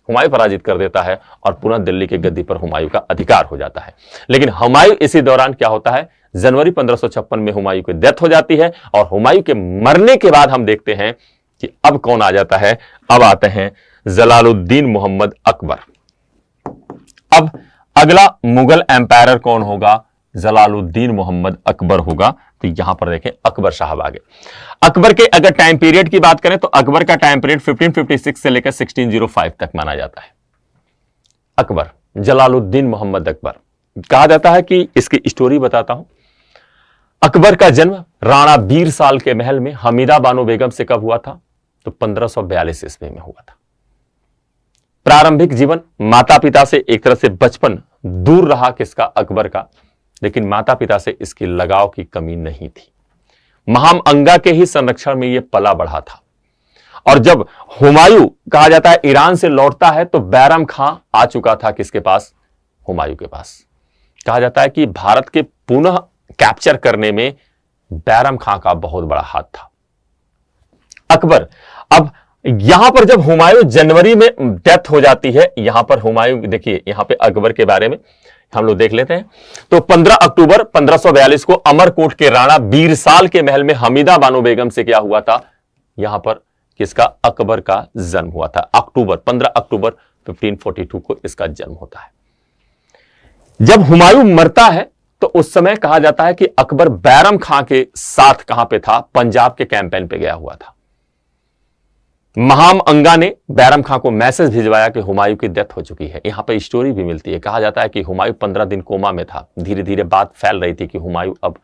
हुमायूं पराजित कर देता है, और पुनः दिल्ली की गद्दी पर हुमायूं का अधिकार हो जाता है। लेकिन हुमायूं इसी दौरान क्या होता है, जनवरी 1556 में हुमायूं की डेथ हो जाती है, और हुमायूं के मरने के बाद हम देखते हैं कि अब कौन आ जाता है, अब आते हैं जलालुद्दीन मोहम्मद अकबर। अब अगला मुगल एम्पायर कौन होगा, जलालुद्दीन मोहम्मद अकबर होगा। तो यहां पर देखें अकबर साहब आगे। अकबर के अगर टाइम पीरियड की बात करें तो अकबर का टाइम पीरियड 1556 से लेकर 1605 तक माना जाता है। अकबर, जलालुद्दीन मोहम्मद अकबर, कहा जाता है कि इसकी स्टोरी बताता हूं। अकबर का जन्म राणा बीर साल के महल में हमीदा बानो बेगम से कब हुआ था, तो 1542 ईस्वी में हुआ था। प्रारंभिक जीवन माता पिता से एक तरह से बचपन दूर रहा किसका, अकबर का, लेकिन माता पिता से इसकी लगाव की कमी नहीं थी। महाम अंगा के ही संरक्षण में यह पला बढ़ा था। और जब हुमायूं कहा जाता है ईरान से लौटता है तो बैरम खां आ चुका था किसके पास, हुमायूं के पास। कहा जाता है कि भारत के पुनः कैप्चर करने में बैरम खां का बहुत बड़ा हाथ था। अकबर, अब यहां पर जब हुमायूं जनवरी में डेथ हो जाती है, यहां पर हुमायूं देखिए, यहां पे अकबर के बारे में हम लोग देख लेते हैं। तो 15 अक्टूबर 1542 को अमरकोट के राणा बीरसाल के महल में हमीदा बानो बेगम से क्या हुआ था, यहां पर किसका, अकबर का जन्म हुआ था। 15 अक्टूबर 1542 को इसका जन्म होता है। जब हुमायूं मरता है तो उस समय कहा जाता है कि अकबर बैरम खां के साथ कहां पे था, पंजाब के कैंपेन पे गया हुआ था। महाम अंगा ने बैरम खां को मैसेज भिजवाया कि हुमायूं की डेथ हो चुकी है। यहां पे स्टोरी भी मिलती है, कहा जाता है कि हुमायूं 15 दिन कोमा में था। धीरे धीरे बात फैल रही थी कि हुमायूं अब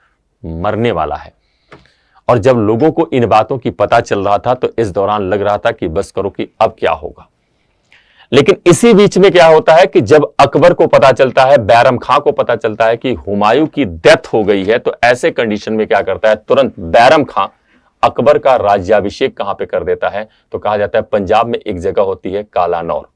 मरने वाला है, और जब लोगों को इन बातों की पता चल रहा था तो इस दौरान लग रहा था कि बस करो कि अब क्या होगा। लेकिन इसी बीच में क्या होता है कि जब अकबर को पता चलता है, बैरम खां को पता चलता है कि हुमायूं की डेथ हो गई है, तो ऐसे कंडीशन में क्या करता है, तुरंत बैरम खां अकबर का राज्याभिषेक कहां पे कर देता है, तो कहा जाता है पंजाब में एक जगह होती है कालानौर।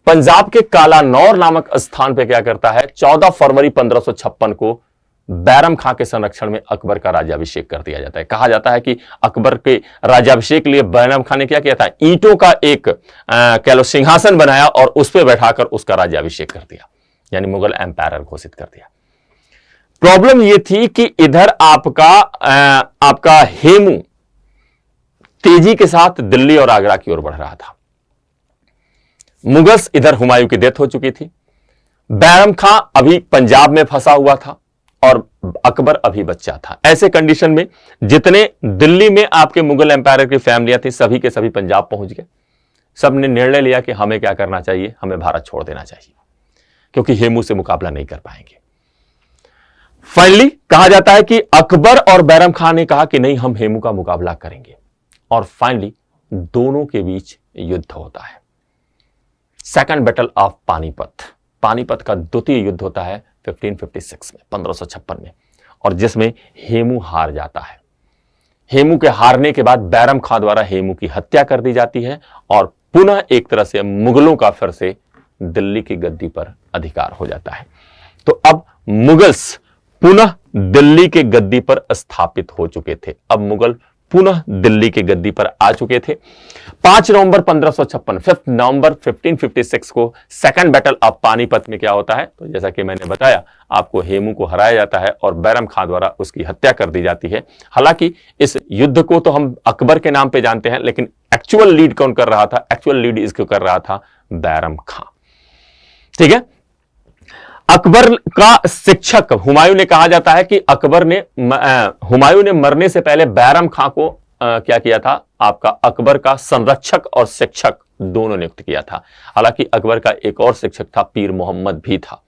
पंजाब के कालानौर नामक स्थान पे क्या करता है, 14 फरवरी 1556 को बैरम खां के संरक्षण में अकबर का राज्याभिषेक कर दिया जाता है। कहा जाता है कि अकबर के राज्याभिषेक के लिए बैरम खां ने क्या किया था, ईंटों का एक कह लो सिंहासन बनाया और उस पर बैठाकर उसका राज्याभिषेक कर दिया, यानी मुगल एम्पायर घोषित कर दिया। प्रॉब्लम यह थी कि इधर आपका हेमू तेजी के साथ दिल्ली और आगरा की ओर बढ़ रहा था। मुगल्स, इधर हुमायूं की डेथ हो चुकी थी। बैरम खां अभी पंजाब में फंसा हुआ था और अकबर अभी बच्चा था। ऐसे कंडीशन में जितने दिल्ली में आपके मुगल एम्पायर की फैमिलियां थी सभी के सभी पंजाब पहुंच गए। सब ने निर्णय लिया कि हमें क्या करना चाहिए, हमें भारत छोड़ देना चाहिए क्योंकि हेमू से मुकाबला नहीं कर पाएंगे। फाइनली कहा जाता है कि अकबर और बैरम खां ने कहा कि नहीं, हम हेमू का मुकाबला करेंगे और फाइनली दोनों के बीच युद्ध होता है। Second battle of Panipat, Panipat का द्वितीय युद्ध होता है 1556 में, 1556 में, और जिसमें हेमू हार जाता है। हेमू के हारने के बाद बैरम खां द्वारा हेमू की हत्या कर दी जाती है और पुनः एक तरह से मुगलों का फिर से दिल्ली की गद्दी पर अधिकार हो जाता है। तो अब मुगल्स पुनः दिल्ली के गद्दी पर स्थापित हो चुके थे। अब मुगल पुनः दिल्ली के गद्दी पर आ चुके थे। 5 नवंबर 1556, 5 नवंबर 1556 को सेकंड बैटल ऑफ पानीपत में क्या होता है, तो जैसा कि मैंने बताया आपको, हेमू को हराया जाता है और बैरम खां द्वारा उसकी हत्या कर दी जाती है। हालांकि इस युद्ध को तो हम अकबर के नाम पे जानते हैं, लेकिन एक्चुअल लीड कौन कर रहा था, एक्चुअल लीड इसको कर रहा था बैरम खां। ठीक है। अकबर का शिक्षक हुमायूं ने, कहा जाता है कि हुमायूं ने मरने से पहले बैरम खां को क्या किया था, आपका अकबर का संरक्षक और शिक्षक दोनों नियुक्त किया था। हालांकि अकबर का एक और शिक्षक था, पीर मोहम्मद भी था।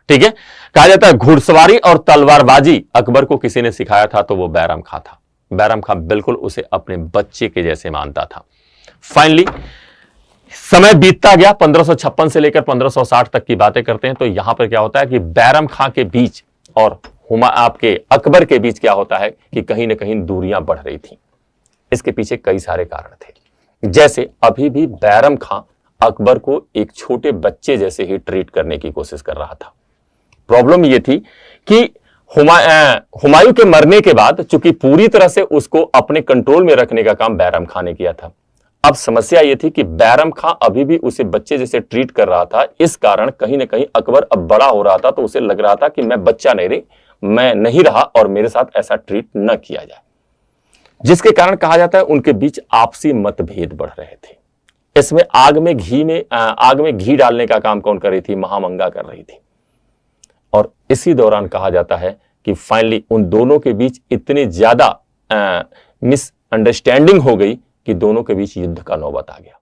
ठीक है। कहा जाता है घुड़सवारी और तलवारबाजी अकबर को किसी ने सिखाया था तो वो बैरम खां था। बैरम खां बिल्कुल उसे अपने बच्चे के जैसे मानता था। फाइनली समय बीतता गया, 1556 से लेकर 1560 तक की बातें करते हैं, तो यहां पर क्या होता है कि बैरम खां के बीच और आपके अकबर के बीच क्या होता है कि कहीं ना कहीं दूरियां बढ़ रही थी। इसके पीछे कई सारे कारण थे। जैसे अभी भी बैरम खां अकबर को एक छोटे बच्चे जैसे ही ट्रीट करने की कोशिश कर रहा था। प्रॉब्लम यह थी कि हुमायूं के मरने के बाद चूंकि पूरी तरह से उसको अपने कंट्रोल में रखने का काम बैरम खां ने किया था। अब समस्या यह थी कि बैरम खां अभी भी उसे बच्चे जैसे ट्रीट कर रहा था। इस कारण कहीं ना कहीं अकबर अब बड़ा हो रहा था तो उसे लग रहा था कि मैं बच्चा मैं नहीं रहा और मेरे साथ ऐसा ट्रीट न किया जाए, जिसके कारण कहा जाता है उनके बीच आपसी मतभेद बढ़ रहे थे। इसमें आग में घी डालने का काम कौन कर रही थी, महामंगा कर रही थी। और इसी दौरान कहा जाता है कि फाइनली उन दोनों के बीच इतनी ज्यादा मिसअंडरस्टैंडिंग हो गई कि दोनों के बीच युद्ध का नौबत आ गया।